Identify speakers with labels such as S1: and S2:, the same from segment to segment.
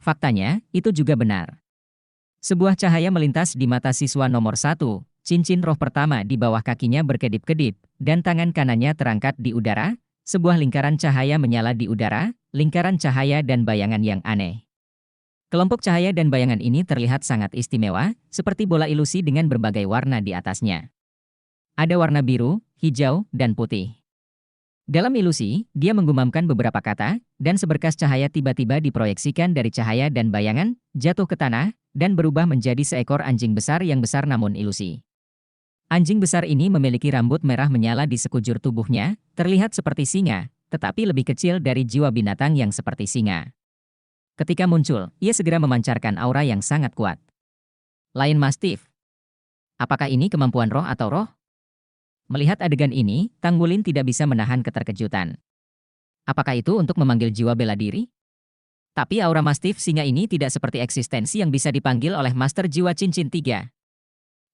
S1: Faktanya, itu juga benar. Sebuah cahaya melintas di mata siswa nomor 1. Cincin roh pertama di bawah kakinya berkedip-kedip, dan tangan kanannya terangkat di udara. Sebuah lingkaran cahaya menyala di udara, lingkaran cahaya dan bayangan yang aneh. Kelompok cahaya dan bayangan ini terlihat sangat istimewa, seperti bola ilusi dengan berbagai warna di atasnya. Ada warna biru, hijau, dan putih. Dalam ilusi, dia menggumamkan beberapa kata, dan seberkas cahaya tiba-tiba diproyeksikan dari cahaya dan bayangan, jatuh ke tanah, dan berubah menjadi seekor anjing besar yang besar namun ilusi. Anjing besar ini memiliki rambut merah menyala di sekujur tubuhnya, terlihat seperti singa, tetapi lebih kecil dari jiwa binatang yang seperti singa. Ketika muncul, ia segera memancarkan aura yang sangat kuat. Lion Mastiff. Apakah ini kemampuan roh atau roh? Melihat adegan ini, Tang Wulin tidak bisa menahan keterkejutan. Apakah itu untuk memanggil jiwa bela diri? Tapi aura Mastiff singa ini tidak seperti eksistensi yang bisa dipanggil oleh Master Jiwa Cincin 3.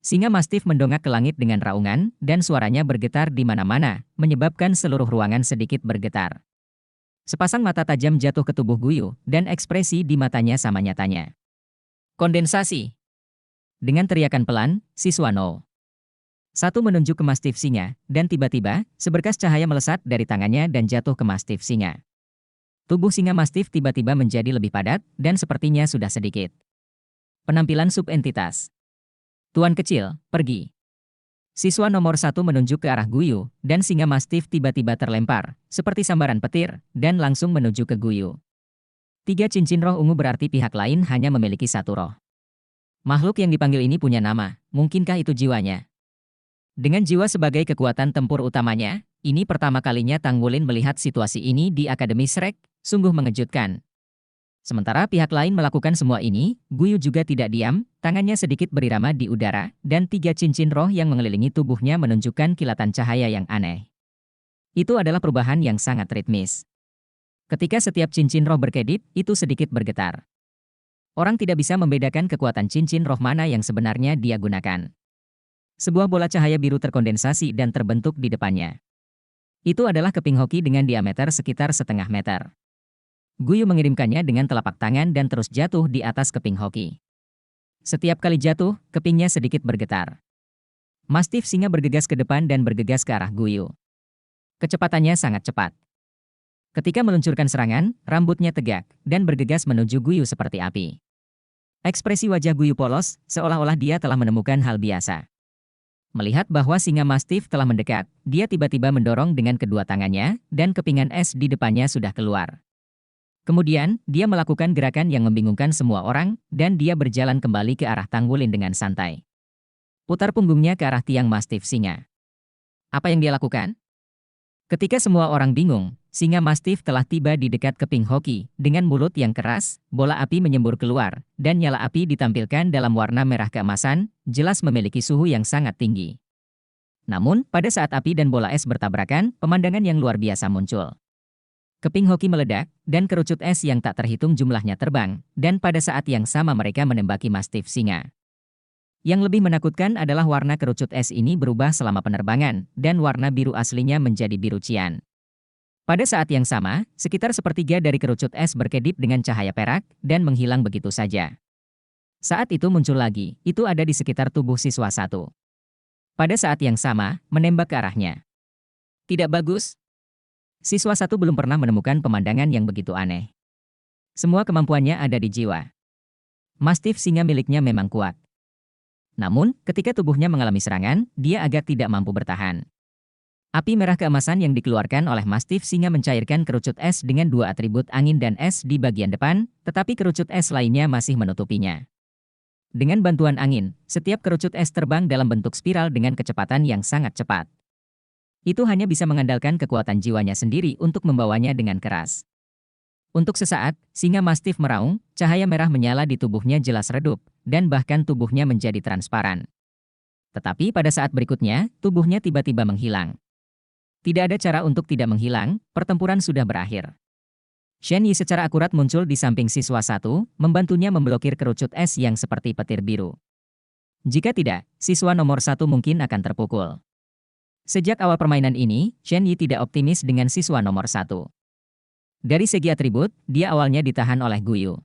S1: Singa Mastiff mendongak ke langit dengan raungan, dan suaranya bergetar di mana-mana, menyebabkan seluruh ruangan sedikit bergetar. Sepasang mata tajam jatuh ke tubuh Guyu, dan ekspresi di matanya sama nyatanya. Kondensasi. Dengan teriakan pelan, siswa No. 1 menunjuk ke Mastiff singa, dan tiba-tiba, seberkas cahaya melesat dari tangannya dan jatuh ke Mastiff singa. Tubuh singa Mastiff tiba-tiba menjadi lebih padat, dan sepertinya sudah sedikit. Penampilan subentitas. Tuan kecil, pergi. Siswa nomor 1 menunjuk ke arah Guyu, dan singa Mastiff tiba-tiba terlempar, seperti sambaran petir, dan langsung menuju ke Guyu. 3 cincin roh ungu berarti pihak lain hanya memiliki 1 roh. Makhluk yang dipanggil ini punya nama, mungkinkah itu jiwanya? Dengan jiwa sebagai kekuatan tempur utamanya, ini pertama kalinya Tang Wulin melihat situasi ini di Akademi Shrek, sungguh mengejutkan. Sementara pihak lain melakukan semua ini, Guyu juga tidak diam, tangannya sedikit berirama di udara, dan 3 cincin roh yang mengelilingi tubuhnya menunjukkan kilatan cahaya yang aneh. Itu adalah perubahan yang sangat ritmis. Ketika setiap cincin roh berkedip, itu sedikit bergetar. Orang tidak bisa membedakan kekuatan cincin roh mana yang sebenarnya dia gunakan. Sebuah bola cahaya biru terkondensasi dan terbentuk di depannya. Itu adalah keping hoki dengan diameter sekitar setengah meter. Guyu mengirimkannya dengan telapak tangan dan terus jatuh di atas keping hoki. Setiap kali jatuh, kepingnya sedikit bergetar. Mastiff singa bergegas ke depan dan bergegas ke arah Guyu. Kecepatannya sangat cepat. Ketika meluncurkan serangan, rambutnya tegak, dan bergegas menuju Guyu seperti api. Ekspresi wajah Guyu polos, seolah-olah dia telah menemukan hal biasa. Melihat bahwa singa Mastiff telah mendekat, dia tiba-tiba mendorong dengan kedua tangannya, dan kepingan es di depannya sudah keluar. Kemudian, dia melakukan gerakan yang membingungkan semua orang, dan dia berjalan kembali ke arah Tang Wulin dengan santai. Putar punggungnya ke arah tiang Mastiff singa. Apa yang dia lakukan? Ketika semua orang bingung, singa Mastiff telah tiba di dekat keping hoki, dengan mulut yang keras, bola api menyembur keluar, dan nyala api ditampilkan dalam warna merah keemasan, jelas memiliki suhu yang sangat tinggi. Namun, pada saat api dan bola es bertabrakan, pemandangan yang luar biasa muncul. Keping hoki meledak, dan kerucut es yang tak terhitung jumlahnya terbang, dan pada saat yang sama mereka menembaki Mastiff singa. Yang lebih menakutkan adalah warna kerucut es ini berubah selama penerbangan, dan warna biru aslinya menjadi biru cian. Pada saat yang sama, sekitar sepertiga dari kerucut es berkedip dengan cahaya perak, dan menghilang begitu saja. Saat itu muncul lagi, itu ada di sekitar tubuh siswa 1. Pada saat yang sama, menembak ke arahnya. Tidak bagus. Siswa 1 belum pernah menemukan pemandangan yang begitu aneh. Semua kemampuannya ada di jiwa. Mastiff singa miliknya memang kuat. Namun, ketika tubuhnya mengalami serangan, dia agak tidak mampu bertahan. Api merah keemasan yang dikeluarkan oleh Mastiff singa mencairkan kerucut es dengan 2 atribut angin dan es di bagian depan, tetapi kerucut es lainnya masih menutupinya. Dengan bantuan angin, setiap kerucut es terbang dalam bentuk spiral dengan kecepatan yang sangat cepat. Itu hanya bisa mengandalkan kekuatan jiwanya sendiri untuk membawanya dengan keras. Untuk sesaat, singa Mastiff meraung, cahaya merah menyala di tubuhnya jelas redup, dan bahkan tubuhnya menjadi transparan. Tetapi pada saat berikutnya, tubuhnya tiba-tiba menghilang. Tidak ada cara untuk tidak menghilang, pertempuran sudah berakhir. Shen Yi secara akurat muncul di samping siswa 1, membantunya memblokir kerucut es yang seperti petir biru. Jika tidak, siswa nomor 1 mungkin akan terpukul. Sejak awal permainan ini, Shen Yi tidak optimis dengan siswa nomor 1. Dari segi atribut, dia awalnya ditahan oleh Guyu.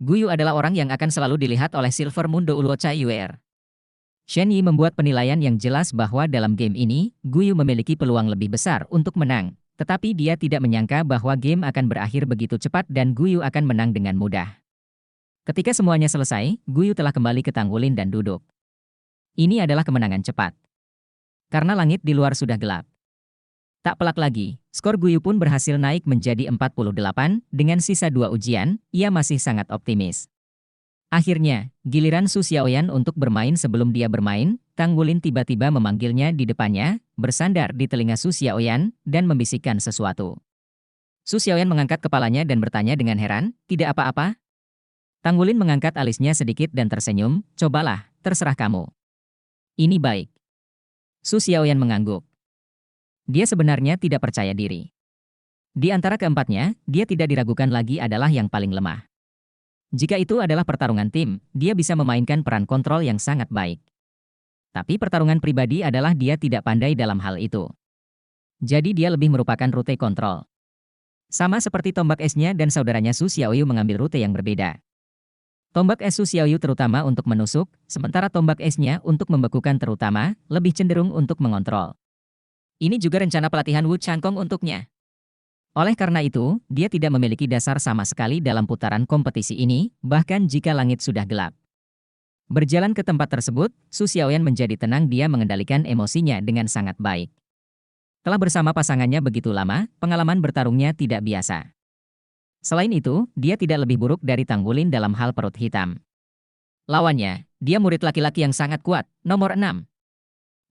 S1: Guyu adalah orang yang akan selalu dilihat oleh Silver Moon Do Ulwocha Yuer. Shen Yi membuat penilaian yang jelas bahwa dalam game ini, Guyu memiliki peluang lebih besar untuk menang. Tetapi dia tidak menyangka bahwa game akan berakhir begitu cepat dan Guyu akan menang dengan mudah. Ketika semuanya selesai, Guyu telah kembali ke Tanggulin dan duduk. Ini adalah kemenangan cepat. Karena langit di luar sudah gelap. Tak pelak lagi, skor Guyu pun berhasil naik menjadi 48, dengan sisa 2 ujian, ia masih sangat optimis. Akhirnya, giliran Su Xiaoyan untuk bermain sebelum dia bermain, Tang Wulin tiba-tiba memanggilnya di depannya, bersandar di telinga Su Xiaoyan, dan membisikkan sesuatu. Su Xiaoyan mengangkat kepalanya dan bertanya dengan heran, tidak apa-apa? Tang Wulin mengangkat alisnya sedikit dan tersenyum, cobalah, terserah kamu. Ini baik. Su Xiaoyan mengangguk. Dia sebenarnya tidak percaya diri. Di antara keempatnya, dia tidak diragukan lagi adalah yang paling lemah. Jika itu adalah pertarungan tim, dia bisa memainkan peran kontrol yang sangat baik. Tapi pertarungan pribadi adalah dia tidak pandai dalam hal itu. Jadi dia lebih merupakan rute kontrol. Sama seperti tombak esnya dan saudaranya Su Xiaoyu mengambil rute yang berbeda. Tombak es Su Xiaoyu terutama untuk menusuk, sementara tombak esnya untuk membekukan terutama, lebih cenderung untuk mengontrol. Ini juga rencana pelatihan Wu Changkong untuknya. Oleh karena itu, dia tidak memiliki dasar sama sekali dalam putaran kompetisi ini, bahkan jika langit sudah gelap. Berjalan ke tempat tersebut, Su Xiaoyan menjadi tenang, dia mengendalikan emosinya dengan sangat baik. Telah bersama pasangannya begitu lama, pengalaman bertarungnya tidak biasa. Selain itu, dia tidak lebih buruk dari Tang Wulin dalam hal perut hitam. Lawannya, dia murid laki-laki yang sangat kuat, nomor 6.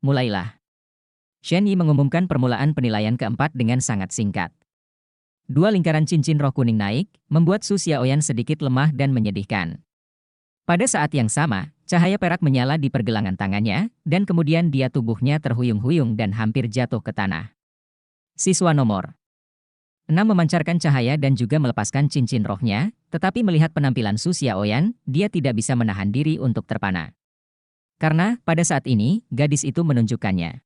S1: Mulailah. Shen Yi mengumumkan permulaan penilaian keempat dengan sangat singkat. 2 lingkaran cincin roh kuning naik, membuat Su Xiaoyan sedikit lemah dan menyedihkan. Pada saat yang sama, cahaya perak menyala di pergelangan tangannya, dan kemudian tubuhnya terhuyung-huyung dan hampir jatuh ke tanah. Siswa nomor 6 memancarkan cahaya dan juga melepaskan cincin rohnya, tetapi melihat penampilan Su Xiaoyan, dia tidak bisa menahan diri untuk terpana. Karena, pada saat ini, gadis itu menunjukkannya.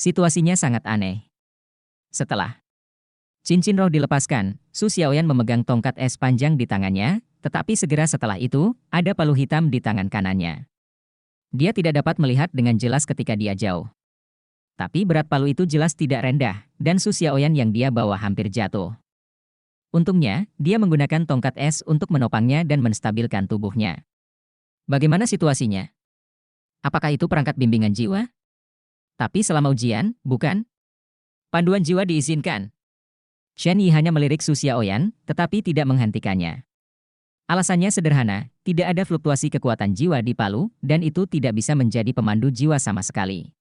S1: Situasinya sangat aneh. Setelah cincin roh dilepaskan, Su Xiaoyan memegang tongkat es panjang di tangannya, tetapi segera setelah itu, ada palu hitam di tangan kanannya. Dia tidak dapat melihat dengan jelas ketika dia jauh. Tapi berat palu itu jelas tidak rendah, dan Su Xiaoyan yang dia bawa hampir jatuh. Untungnya, dia menggunakan tongkat es untuk menopangnya dan menstabilkan tubuhnya. Bagaimana situasinya? Apakah itu perangkat bimbingan jiwa? Tapi selama ujian, bukan? Panduan jiwa diizinkan. Shen Yi hanya melirik Su Xiaoyan, tetapi tidak menghentikannya. Alasannya sederhana, tidak ada fluktuasi kekuatan jiwa di palu, dan itu tidak bisa menjadi pemandu jiwa sama sekali.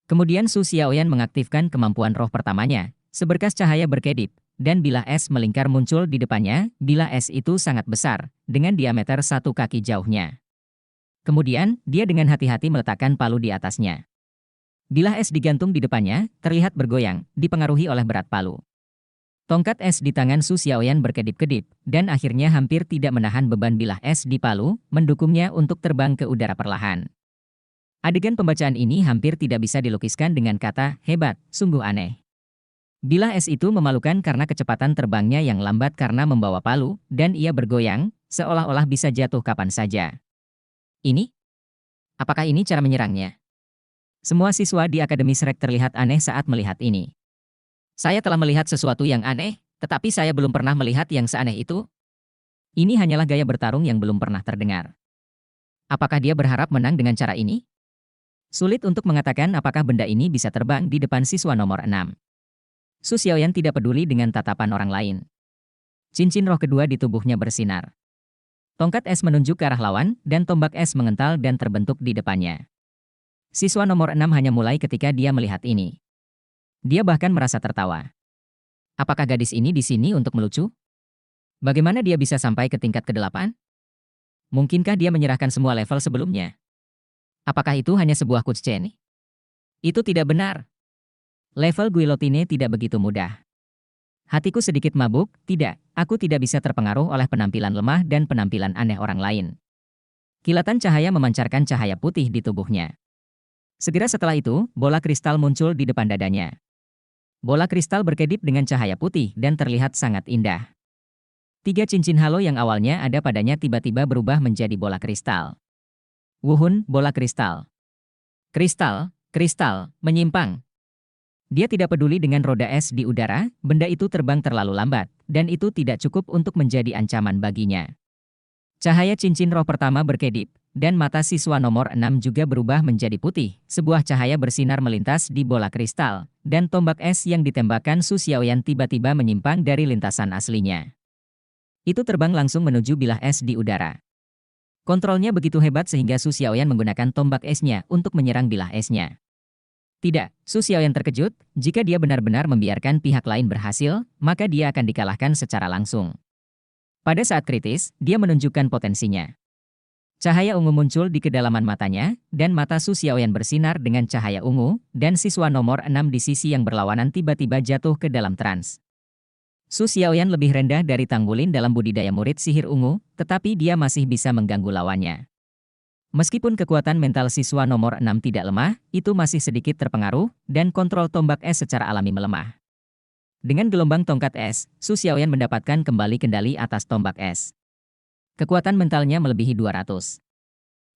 S1: Kemudian Su Xiaoyan mengaktifkan kemampuan roh pertamanya, seberkas cahaya berkedip, dan bilah es melingkar muncul di depannya, bilah es itu sangat besar, dengan diameter 1 kaki jauhnya. Kemudian, dia dengan hati-hati meletakkan palu di atasnya. Bilah es digantung di depannya, terlihat bergoyang, dipengaruhi oleh berat palu. Tongkat es di tangan Su Xiaoyan berkedip-kedip, dan akhirnya hampir tidak menahan beban bilah es di palu, mendukungnya untuk terbang ke udara perlahan. Adegan pembacaan ini hampir tidak bisa dilukiskan dengan kata, hebat, sungguh aneh. Bilah es itu memalukan karena kecepatan terbangnya yang lambat karena membawa palu, dan ia bergoyang, seolah-olah bisa jatuh kapan saja. Ini? Apakah ini cara menyerangnya? Semua siswa di Akademi Shrek terlihat aneh saat melihat ini. Saya telah melihat sesuatu yang aneh, tetapi saya belum pernah melihat yang seaneh itu. Ini hanyalah gaya bertarung yang belum pernah terdengar. Apakah dia berharap menang dengan cara ini? Sulit untuk mengatakan apakah benda ini bisa terbang di depan siswa nomor 6. Su Xiaoyan tidak peduli dengan tatapan orang lain. Cincin roh kedua di tubuhnya bersinar. Tongkat es menunjuk ke arah lawan, dan tombak es mengental dan terbentuk di depannya. Siswa nomor 6 hanya mulai ketika dia melihat ini. Dia bahkan merasa tertawa. Apakah gadis ini di sini untuk melucu? Bagaimana dia bisa sampai ke tingkat ke-8? Mungkinkah dia menyerahkan semua level sebelumnya? Apakah itu hanya sebuah kutscen? Itu tidak benar. Level guillotine tidak begitu mudah. Hatiku sedikit mabuk, tidak, aku tidak bisa terpengaruh oleh penampilan lemah dan penampilan aneh orang lain. Kilatan cahaya memancarkan cahaya putih di tubuhnya. Segera setelah itu, bola kristal muncul di depan dadanya. Bola kristal berkedip dengan cahaya putih dan terlihat sangat indah. 3 cincin halo yang awalnya ada padanya tiba-tiba berubah menjadi bola kristal. Wuhun, bola kristal. Kristal, kristal, menyimpang. Dia tidak peduli dengan roda es di udara, benda itu terbang terlalu lambat, dan itu tidak cukup untuk menjadi ancaman baginya. Cahaya cincin roh pertama berkedip, dan mata siswa nomor 6 juga berubah menjadi putih. Sebuah cahaya bersinar melintas di bola kristal, dan tombak es yang ditembakkan Su Xiaoyan tiba-tiba menyimpang dari lintasan aslinya. Itu terbang langsung menuju bilah es di udara. Kontrolnya begitu hebat sehingga Su Xiaoyan menggunakan tombak esnya untuk menyerang bilah esnya. Tidak, Su Xiaoyan terkejut, jika dia benar-benar membiarkan pihak lain berhasil, maka dia akan dikalahkan secara langsung. Pada saat kritis, dia menunjukkan potensinya. Cahaya ungu muncul di kedalaman matanya, dan mata Su Xiaoyan bersinar dengan cahaya ungu, dan siswa nomor 6 di sisi yang berlawanan tiba-tiba jatuh ke dalam trans. Su Xiaoyan lebih rendah dari Tang Wulin dalam budidaya murid sihir ungu, tetapi dia masih bisa mengganggu lawannya. Meskipun kekuatan mental siswa nomor 6 tidak lemah, itu masih sedikit terpengaruh, dan kontrol tombak es secara alami melemah. Dengan gelombang tongkat es, Su Xiaoyan mendapatkan kembali kendali atas tombak es. Kekuatan mentalnya melebihi 200.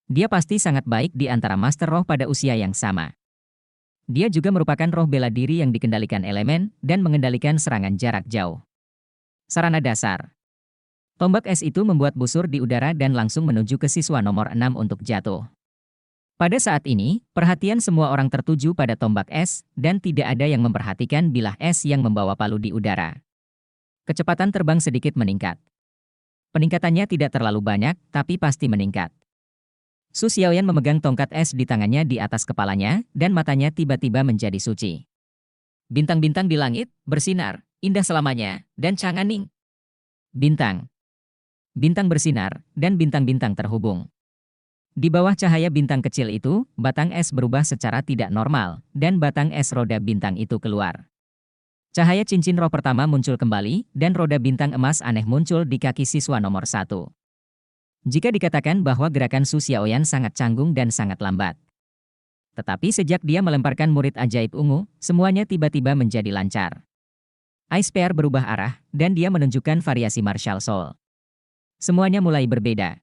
S1: Dia pasti sangat baik di antara Master Roh pada usia yang sama. Dia juga merupakan roh bela diri yang dikendalikan elemen, dan mengendalikan serangan jarak jauh. Sarana dasar. Tombak es itu membuat busur di udara dan langsung menuju ke siswa nomor 6 untuk jatuh. Pada saat ini, perhatian semua orang tertuju pada tombak es, dan tidak ada yang memperhatikan bilah es yang membawa palu di udara. Kecepatan terbang sedikit meningkat. Peningkatannya tidak terlalu banyak, tapi pasti meningkat. Su Xiaoyan memegang tongkat es di tangannya di atas kepalanya, dan matanya tiba-tiba menjadi suci. Bintang-bintang di langit, bersinar, indah selamanya, dan canganing. Bintang. Bintang bersinar, dan bintang-bintang terhubung. Di bawah cahaya bintang kecil itu, batang es berubah secara tidak normal, dan batang es roda bintang itu keluar. Cahaya cincin roh pertama muncul kembali, dan roda bintang emas aneh muncul di kaki siswa nomor 1. Jika dikatakan bahwa gerakan Su Xiaoyan sangat canggung dan sangat lambat. Tetapi sejak dia melemparkan murid ajaib ungu, semuanya tiba-tiba menjadi lancar. Ice Pear berubah arah, dan dia menunjukkan variasi martial soul. Semuanya mulai berbeda.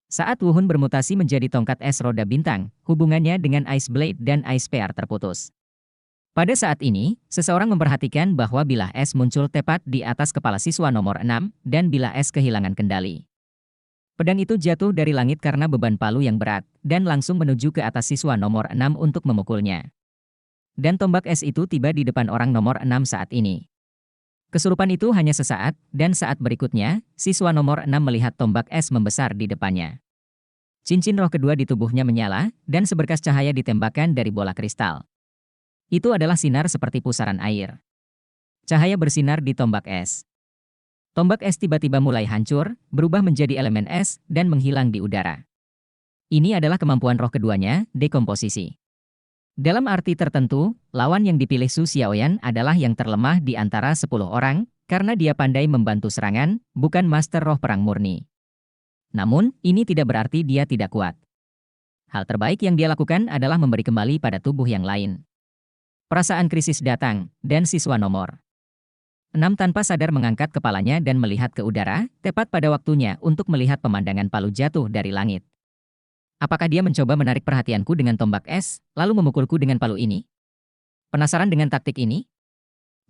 S1: Saat Wuhun bermutasi menjadi tongkat es roda bintang, hubungannya dengan Ice Blade dan Ice Pear terputus. Pada saat ini, seseorang memperhatikan bahwa bilah es muncul tepat di atas kepala siswa nomor 6, dan bilah es kehilangan kendali. Pedang itu jatuh dari langit karena beban palu yang berat, dan langsung menuju ke atas siswa nomor 6 untuk memukulnya. Dan tombak es itu tiba di depan orang nomor 6 saat ini. Kesurupan itu hanya sesaat, dan saat berikutnya, siswa nomor 6 melihat tombak es membesar di depannya. Cincin roh kedua di tubuhnya menyala, dan seberkas cahaya ditembakkan dari bola kristal. Itu adalah sinar seperti pusaran air. Cahaya bersinar di tombak es. Tombak es tiba-tiba mulai hancur, berubah menjadi elemen es, dan menghilang di udara. Ini adalah kemampuan roh keduanya, dekomposisi. Dalam arti tertentu, lawan yang dipilih Su Xiaoyan adalah yang terlemah di antara 10 orang, karena dia pandai membantu serangan, bukan master roh perang murni. Namun, ini tidak berarti dia tidak kuat. Hal terbaik yang dia lakukan adalah memberi kembali pada tubuh yang lain. Perasaan krisis datang, dan siswa nomor 6 tanpa sadar mengangkat kepalanya dan melihat ke udara, tepat pada waktunya untuk melihat pemandangan palu jatuh dari langit. Apakah dia mencoba menarik perhatianku dengan tombak es, lalu memukulku dengan palu ini? Penasaran dengan taktik ini?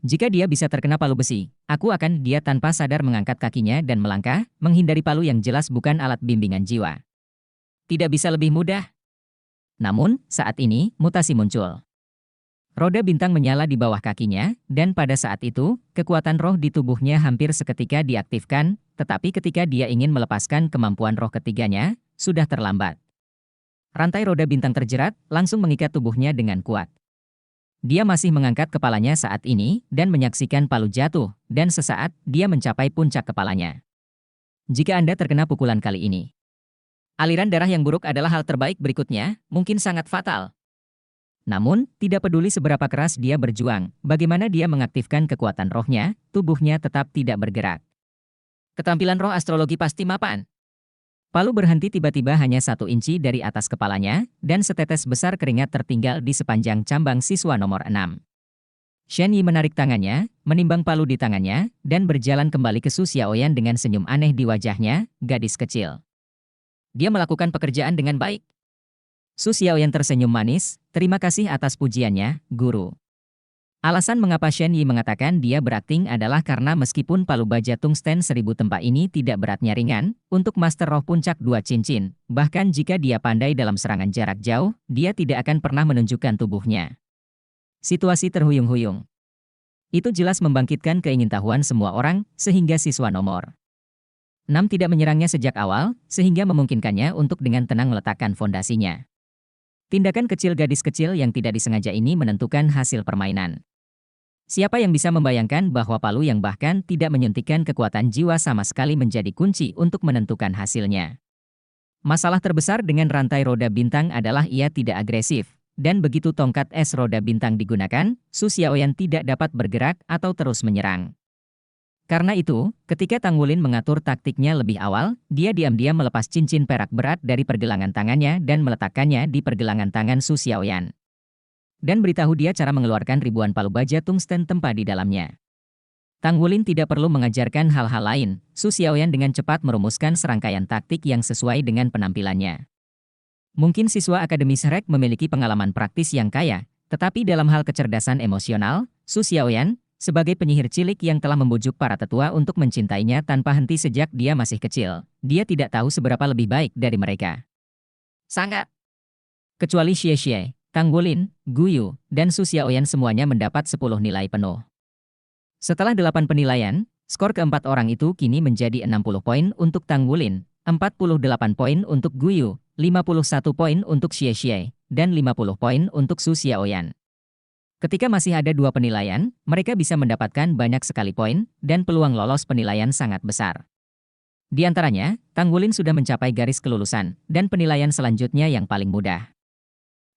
S1: Jika dia bisa terkena palu besi, aku akan dia tanpa sadar mengangkat kakinya dan melangkah, menghindari palu yang jelas bukan alat bimbingan jiwa. Tidak bisa lebih mudah. Namun, saat ini, mutasi muncul. Roda bintang menyala di bawah kakinya, dan pada saat itu, kekuatan roh di tubuhnya hampir seketika diaktifkan, tetapi ketika dia ingin melepaskan kemampuan roh ketiganya, sudah terlambat. Rantai roda bintang terjerat, langsung mengikat tubuhnya dengan kuat. Dia masih mengangkat kepalanya saat ini, dan menyaksikan palu jatuh, dan sesaat, dia mencapai puncak kepalanya. Jika Anda terkena pukulan kali ini, aliran darah yang buruk adalah hal terbaik berikutnya, mungkin sangat fatal. Namun, tidak peduli seberapa keras dia berjuang, bagaimana dia mengaktifkan kekuatan rohnya, tubuhnya tetap tidak bergerak. Ketampilan roh astrologi pasti mapan. Palu berhenti tiba-tiba hanya 1 inci dari atas kepalanya, dan setetes besar keringat tertinggal di sepanjang cambang siswa nomor 6. Shen Yi menarik tangannya, menimbang palu di tangannya, dan berjalan kembali ke Su Xiaoyan dengan senyum aneh di wajahnya, gadis kecil. Dia melakukan pekerjaan dengan baik. Su Xiaoyan tersenyum manis, terima kasih atas pujiannya, guru. Alasan mengapa Shen Yi mengatakan dia berakting adalah karena meskipun palu baja tungsten 1000 tempa ini tidak beratnya ringan, untuk Master Roh Puncak 2 cincin, bahkan jika dia pandai dalam serangan jarak jauh, dia tidak akan pernah menunjukkan tubuhnya. Situasi terhuyung-huyung. Itu jelas membangkitkan keingintahuan semua orang, sehingga siswa nomor 6 tidak menyerangnya sejak awal, sehingga memungkinkannya untuk dengan tenang meletakkan fondasinya. Tindakan kecil gadis kecil yang tidak disengaja ini menentukan hasil permainan. Siapa yang bisa membayangkan bahwa palu yang bahkan tidak menyuntikkan kekuatan jiwa sama sekali menjadi kunci untuk menentukan hasilnya. Masalah terbesar dengan rantai roda bintang adalah ia tidak agresif, dan begitu tongkat es roda bintang digunakan, Su Xiaoyan tidak dapat bergerak atau terus menyerang. Karena itu, ketika Tang Wulin mengatur taktiknya lebih awal, dia diam-diam melepas cincin perak berat dari pergelangan tangannya dan meletakkannya di pergelangan tangan Su Xiaoyan. Dan beritahu dia cara mengeluarkan ribuan palu baja tungsten tempa di dalamnya. Tang Wulin tidak perlu mengajarkan hal-hal lain, Su Xiaoyan dengan cepat merumuskan serangkaian taktik yang sesuai dengan penampilannya. Mungkin siswa Akademi Shrek memiliki pengalaman praktis yang kaya, tetapi dalam hal kecerdasan emosional, Su Xiaoyan, sebagai penyihir cilik yang telah membujuk para tetua untuk mencintainya tanpa henti sejak dia masih kecil, dia tidak tahu seberapa lebih baik dari mereka. Sangat. Kecuali Xie Xie, Tang Wulin, Gu Yu, dan Su Xiaoyan semuanya mendapat 10 nilai penuh. Setelah 8 penilaian, skor keempat orang itu kini menjadi 60 poin untuk Tang Wulin, 48 poin untuk Gu Yu, 51 poin untuk Xie Xie, dan 50 poin untuk Su Xiaoyan. Ketika masih ada 2 penilaian, mereka bisa mendapatkan banyak sekali poin, dan peluang lolos penilaian sangat besar. Di antaranya, Tang Wulin sudah mencapai garis kelulusan, dan penilaian selanjutnya yang paling mudah.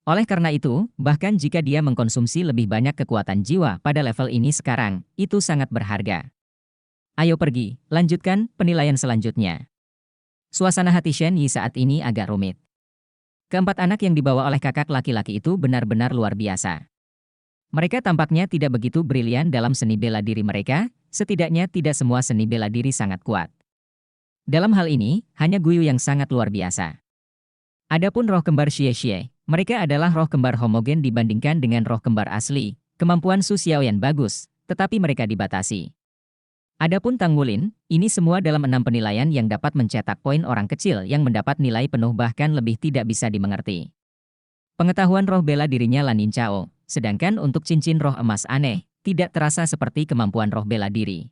S1: Oleh karena itu, bahkan jika dia mengkonsumsi lebih banyak kekuatan jiwa pada level ini sekarang, itu sangat berharga. Ayo pergi, lanjutkan penilaian selanjutnya. Suasana hati Shen Yi saat ini agak rumit. Keempat anak yang dibawa oleh kakak laki-laki itu benar-benar luar biasa. Mereka tampaknya tidak begitu brilian dalam seni bela diri mereka, setidaknya tidak semua seni bela diri sangat kuat. Dalam hal ini, hanya Gu Yu yang sangat luar biasa. Adapun roh kembar Xie Xie, mereka adalah roh kembar homogen dibandingkan dengan roh kembar asli. Kemampuan Su Xiaoyan bagus, tetapi mereka dibatasi. Adapun Tang Wulin, ini semua dalam 6 penilaian yang dapat mencetak poin orang kecil yang mendapat nilai penuh bahkan lebih tidak bisa dimengerti. Pengetahuan roh bela dirinya Lanin Chao, sedangkan untuk cincin roh emas aneh, tidak terasa seperti kemampuan roh bela diri.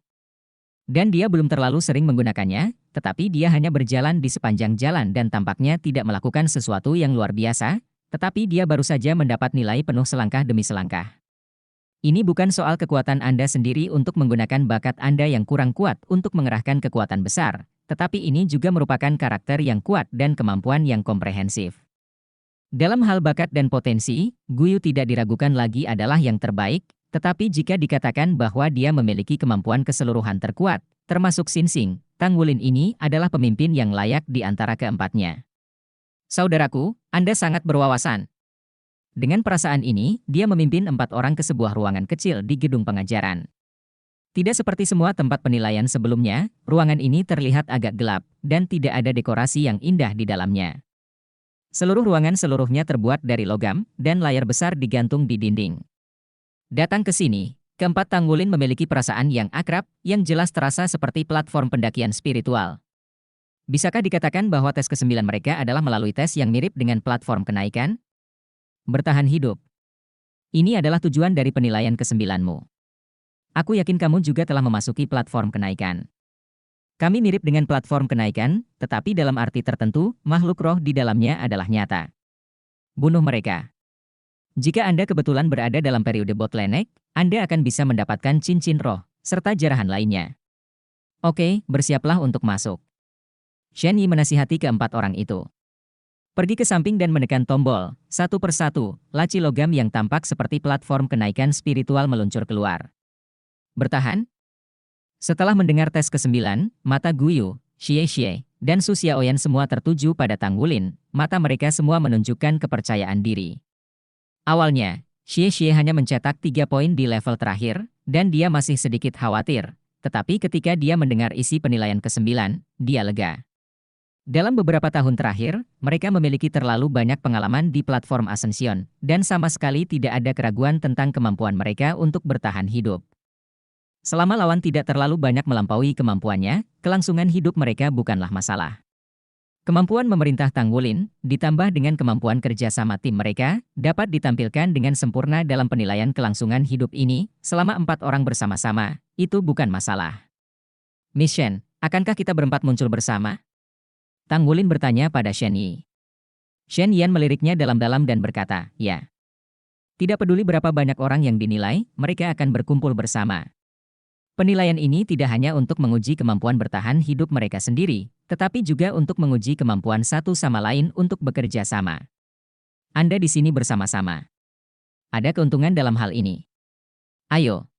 S1: Dan dia belum terlalu sering menggunakannya, tetapi dia hanya berjalan di sepanjang jalan dan tampaknya tidak melakukan sesuatu yang luar biasa, tetapi dia baru saja mendapat nilai penuh selangkah demi selangkah. Ini bukan soal kekuatan Anda sendiri untuk menggunakan bakat Anda yang kurang kuat untuk mengerahkan kekuatan besar, tetapi ini juga merupakan karakter yang kuat dan kemampuan yang komprehensif. Dalam hal bakat dan potensi, Gu Yu tidak diragukan lagi adalah yang terbaik, tetapi jika dikatakan bahwa dia memiliki kemampuan keseluruhan terkuat, termasuk Xin Xing, Tang Wulin ini adalah pemimpin yang layak di antara keempatnya. Saudaraku, Anda sangat berwawasan. Dengan perasaan ini, dia memimpin 4 orang ke sebuah ruangan kecil di gedung pengajaran. Tidak seperti semua tempat penilaian sebelumnya, ruangan ini terlihat agak gelap, dan tidak ada dekorasi yang indah di dalamnya. Seluruh ruangan seluruhnya terbuat dari logam, dan layar besar digantung di dinding. Datang ke sini, keempat Tang Wulin memiliki perasaan yang akrab, yang jelas terasa seperti platform pendakian spiritual. Bisakah dikatakan bahwa tes ke-9 mereka adalah melalui tes yang mirip dengan platform kenaikan? Bertahan hidup. Ini adalah tujuan dari penilaian ke-9-mu. Aku yakin kamu juga telah memasuki platform kenaikan. Kami mirip dengan platform kenaikan, tetapi dalam arti tertentu, makhluk roh di dalamnya adalah nyata. Bunuh mereka. Jika Anda kebetulan berada dalam periode bottleneck, Anda akan bisa mendapatkan cincin roh, serta jarahan lainnya. Oke, bersiaplah untuk masuk. Shen Yi menasihati keempat orang itu. Pergi ke samping dan menekan tombol, satu persatu, laci logam yang tampak seperti platform kenaikan spiritual meluncur keluar. Bertahan. Setelah mendengar tes ke-9, mata Gu Yu, Xie Xie, dan Su Xiaoyan semua tertuju pada Tang Wulin, mata mereka semua menunjukkan kepercayaan diri. Awalnya, Xie Xie hanya mencetak 3 poin di level terakhir, dan dia masih sedikit khawatir. Tetapi ketika dia mendengar isi penilaian ke-9, dia lega. Dalam beberapa tahun terakhir, mereka memiliki terlalu banyak pengalaman di platform Ascension, dan sama sekali tidak ada keraguan tentang kemampuan mereka untuk bertahan hidup. Selama lawan tidak terlalu banyak melampaui kemampuannya, kelangsungan hidup mereka bukanlah masalah. Kemampuan memerintah Tang Wulin, ditambah dengan kemampuan kerja sama tim mereka, dapat ditampilkan dengan sempurna dalam penilaian kelangsungan hidup ini, selama 4 orang bersama-sama, itu bukan masalah. Miss Shen, akankah kita berempat muncul bersama? Tang Wulin bertanya pada Shen Yi. Shen Yan meliriknya dalam-dalam dan berkata, ya. Tidak peduli berapa banyak orang yang dinilai, mereka akan berkumpul bersama. Penilaian ini tidak hanya untuk menguji kemampuan bertahan hidup mereka sendiri, tetapi juga untuk menguji kemampuan satu sama lain untuk bekerja sama. Anda di sini bersama-sama. Ada keuntungan dalam hal ini. Ayo.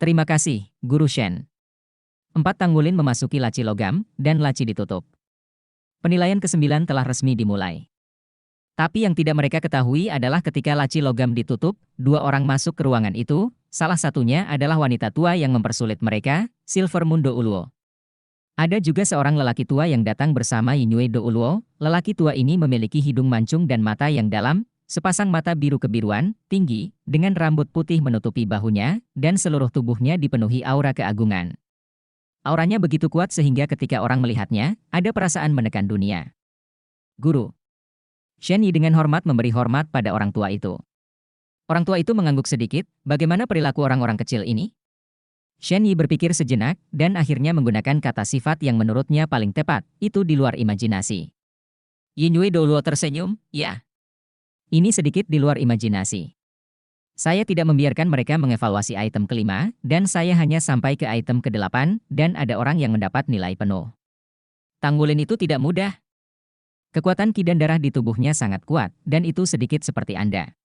S1: Terima kasih, Guru Shen. 4 Tang Wulin memasuki laci logam, dan laci ditutup. Penilaian ke-9 telah resmi dimulai. Tapi yang tidak mereka ketahui adalah ketika laci logam ditutup, 2 orang masuk ke ruangan itu, salah satunya adalah wanita tua yang mempersulit mereka, Silver Moon Douluo. Ada juga seorang lelaki tua yang datang bersama Yingyue Douluo. Lelaki tua ini memiliki hidung mancung dan mata yang dalam, sepasang mata biru kebiruan, tinggi, dengan rambut putih menutupi bahunya, dan seluruh tubuhnya dipenuhi aura keagungan. Auranya begitu kuat sehingga ketika orang melihatnya, ada perasaan menekan dunia. Guru. Shen Yi dengan hormat memberi hormat pada orang tua itu. Orang tua itu mengangguk sedikit, bagaimana perilaku orang-orang kecil ini? Shen Yi berpikir sejenak, dan akhirnya menggunakan kata sifat yang menurutnya paling tepat, itu di luar imajinasi. Yingyue Douluo tersenyum, ya. Ini sedikit di luar imajinasi. Saya tidak membiarkan mereka mengevaluasi item ke-5, dan saya hanya sampai ke item ke-8, dan ada orang yang mendapat nilai penuh. Tang Wulin itu tidak mudah. Kekuatan ki dan darah di tubuhnya sangat kuat, dan itu sedikit seperti Anda.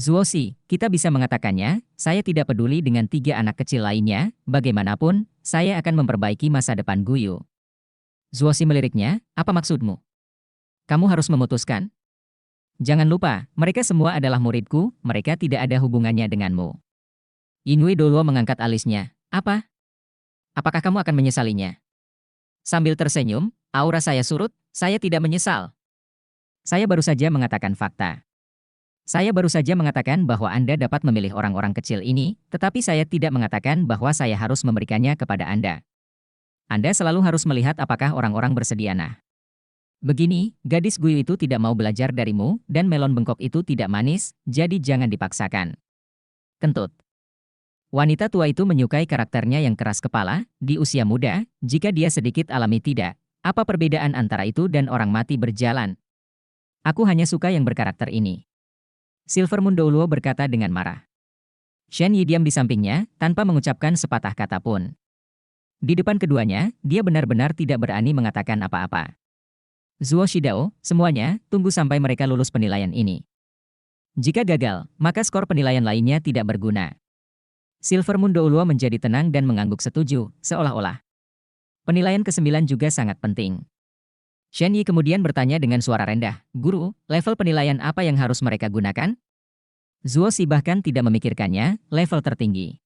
S1: Zuoxi, kita bisa mengatakannya, saya tidak peduli dengan 3 anak kecil lainnya, bagaimanapun, saya akan memperbaiki masa depan Guyu. Zuoxi meliriknya, apa maksudmu? Kamu harus memutuskan. Jangan lupa, mereka semua adalah muridku, mereka tidak ada hubungannya denganmu. Yingyue Douluo mengangkat alisnya, apa? Apakah kamu akan menyesalinya? Sambil tersenyum, aura saya surut, saya tidak menyesal. Saya baru saja mengatakan fakta. Saya baru saja mengatakan bahwa Anda dapat memilih orang-orang kecil ini, tetapi saya tidak mengatakan bahwa saya harus memberikannya kepada Anda. Anda selalu harus melihat apakah orang-orang bersedia. Nah. Begini, gadis Guyu itu tidak mau belajar darimu, dan melon bengkok itu tidak manis, jadi jangan dipaksakan. Kentut. Wanita tua itu menyukai karakternya yang keras kepala, di usia muda, jika dia sedikit alami tidak. Apa perbedaan antara itu dan orang mati berjalan? Aku hanya suka yang berkarakter ini. Silver Moon Douluo berkata dengan marah. Shen Yi diam di sampingnya, tanpa mengucapkan sepatah kata pun. Di depan keduanya, dia benar-benar tidak berani mengatakan apa-apa. Zuo Shidao, semuanya, tunggu sampai mereka lulus penilaian ini. Jika gagal, maka skor penilaian lainnya tidak berguna. Silver Moon Douluo menjadi tenang dan mengangguk setuju, seolah-olah. Penilaian ke-9 juga sangat penting. Shen Yi kemudian bertanya dengan suara rendah, Guru, level penilaian apa yang harus mereka gunakan? Zuoxi bahkan tidak memikirkannya, level tertinggi.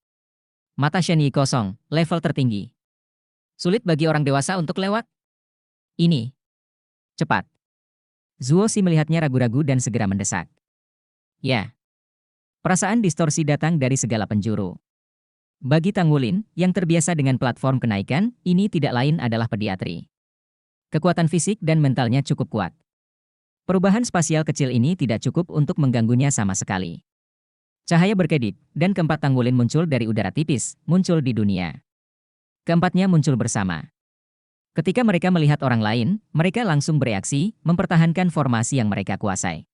S1: Mata Shen Yi kosong, level tertinggi. Sulit bagi orang dewasa untuk lewat? Ini. Cepat. Zuoxi melihatnya ragu-ragu dan segera mendesak. Ya. Perasaan distorsi datang dari segala penjuru. Bagi Tang Wulin, yang terbiasa dengan platform kenaikan, ini tidak lain adalah pediatri. Kekuatan fisik dan mentalnya cukup kuat. Perubahan spasial kecil ini tidak cukup untuk mengganggunya sama sekali. Cahaya berkedip, dan keempat Tang Wulin muncul dari udara tipis, muncul di dunia. Keempatnya muncul bersama. Ketika mereka melihat orang lain, mereka langsung bereaksi, mempertahankan formasi yang mereka kuasai.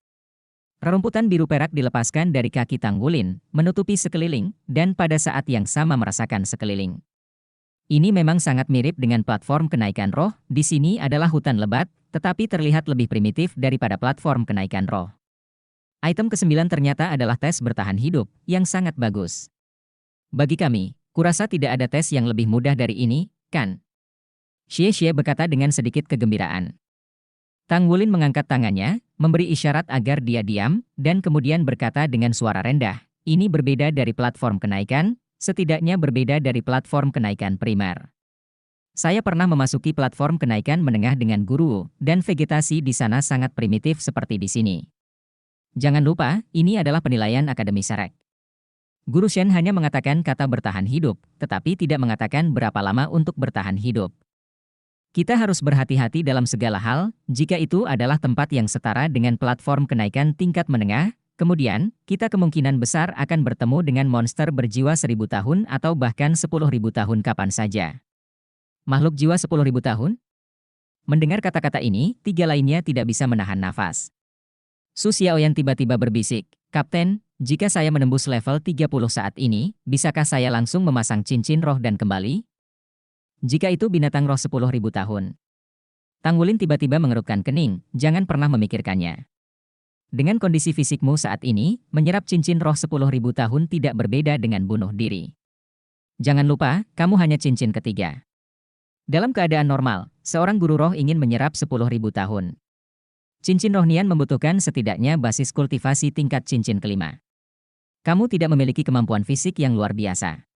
S1: Rerumputan biru perak dilepaskan dari kaki Tang Wulin, menutupi sekeliling, dan pada saat yang sama merasakan sekeliling. Ini memang sangat mirip dengan platform kenaikan roh, di sini adalah hutan lebat, tetapi terlihat lebih primitif daripada platform kenaikan roh. Item ke-9 ternyata adalah tes bertahan hidup, yang sangat bagus. Bagi kami, kurasa tidak ada tes yang lebih mudah dari ini, kan? Xie berkata dengan sedikit kegembiraan. Tang Wulin mengangkat tangannya, memberi isyarat agar dia diam, dan kemudian berkata dengan suara rendah, ini berbeda dari platform kenaikan, setidaknya berbeda dari platform kenaikan primer. Saya pernah memasuki platform kenaikan menengah dengan guru, dan vegetasi di sana sangat primitif seperti di sini. Jangan lupa, ini adalah penilaian akademi Shrek. Guru Shen hanya mengatakan kata bertahan hidup, tetapi tidak mengatakan berapa lama untuk bertahan hidup. Kita harus berhati-hati dalam segala hal, jika itu adalah tempat yang setara dengan platform kenaikan tingkat menengah, kemudian, kita kemungkinan besar akan bertemu dengan monster berjiwa 1000 tahun atau bahkan 10.000 tahun kapan saja. Makhluk jiwa 10.000 tahun? Mendengar kata-kata ini, tiga lainnya tidak bisa menahan nafas. Su Xiaoyan tiba-tiba berbisik, "Kapten, jika saya menembus level 30 saat ini, bisakah saya langsung memasang cincin roh dan kembali? Jika itu binatang roh 10.000 tahun." Tang Wulin tiba-tiba mengerutkan kening, jangan pernah memikirkannya. Dengan kondisi fisikmu saat ini, menyerap cincin roh 10.000 tahun tidak berbeda dengan bunuh diri. Jangan lupa, kamu hanya cincin ketiga. Dalam keadaan normal, seorang guru roh ingin menyerap 10.000 tahun. Cincin roh Nian membutuhkan setidaknya basis kultivasi tingkat cincin kelima. Kamu tidak memiliki kemampuan fisik yang luar biasa.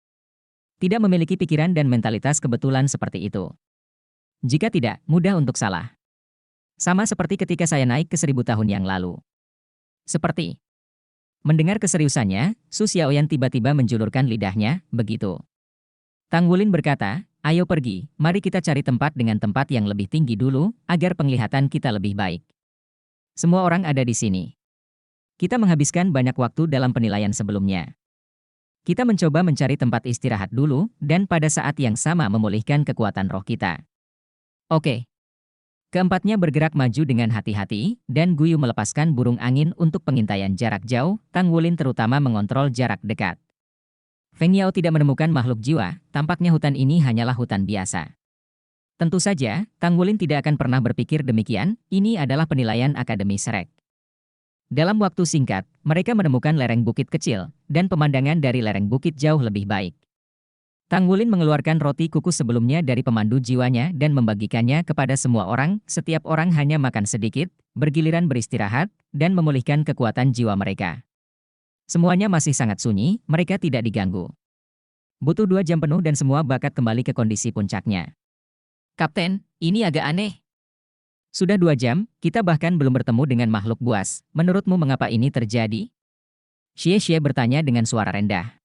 S1: Tidak memiliki pikiran dan mentalitas kebetulan seperti itu. Jika tidak, mudah untuk salah. Sama seperti ketika saya naik ke 1000 tahun yang lalu. Seperti. Mendengar keseriusannya, Su Xiaoyan tiba-tiba menjulurkan lidahnya, begitu. Tang Wulin berkata, "Ayo pergi, mari kita cari tempat dengan tempat yang lebih tinggi dulu, agar penglihatan kita lebih baik. Semua orang ada di sini. Kita menghabiskan banyak waktu dalam penilaian sebelumnya. Kita mencoba mencari tempat istirahat dulu, dan pada saat yang sama memulihkan kekuatan roh kita." Oke. Keempatnya bergerak maju dengan hati-hati, dan Guyu melepaskan burung angin untuk pengintaian jarak jauh, Tang Wulin terutama mengontrol jarak dekat. Feng Yao tidak menemukan makhluk jiwa, tampaknya hutan ini hanyalah hutan biasa. Tentu saja, Tang Wulin tidak akan pernah berpikir demikian, ini adalah penilaian akademi Shrek. Dalam waktu singkat, mereka menemukan lereng bukit kecil, dan pemandangan dari lereng bukit jauh lebih baik. Tang Wulin mengeluarkan roti kukus sebelumnya dari pemandu jiwanya dan membagikannya kepada semua orang, setiap orang hanya makan sedikit, bergiliran beristirahat, dan memulihkan kekuatan jiwa mereka. Semuanya masih sangat sunyi, mereka tidak diganggu. Butuh 2 jam penuh dan semua bakat kembali ke kondisi puncaknya. "Kapten, ini agak aneh. Sudah 2 jam, kita bahkan belum bertemu dengan makhluk buas. Menurutmu mengapa ini terjadi?" Xie bertanya dengan suara rendah.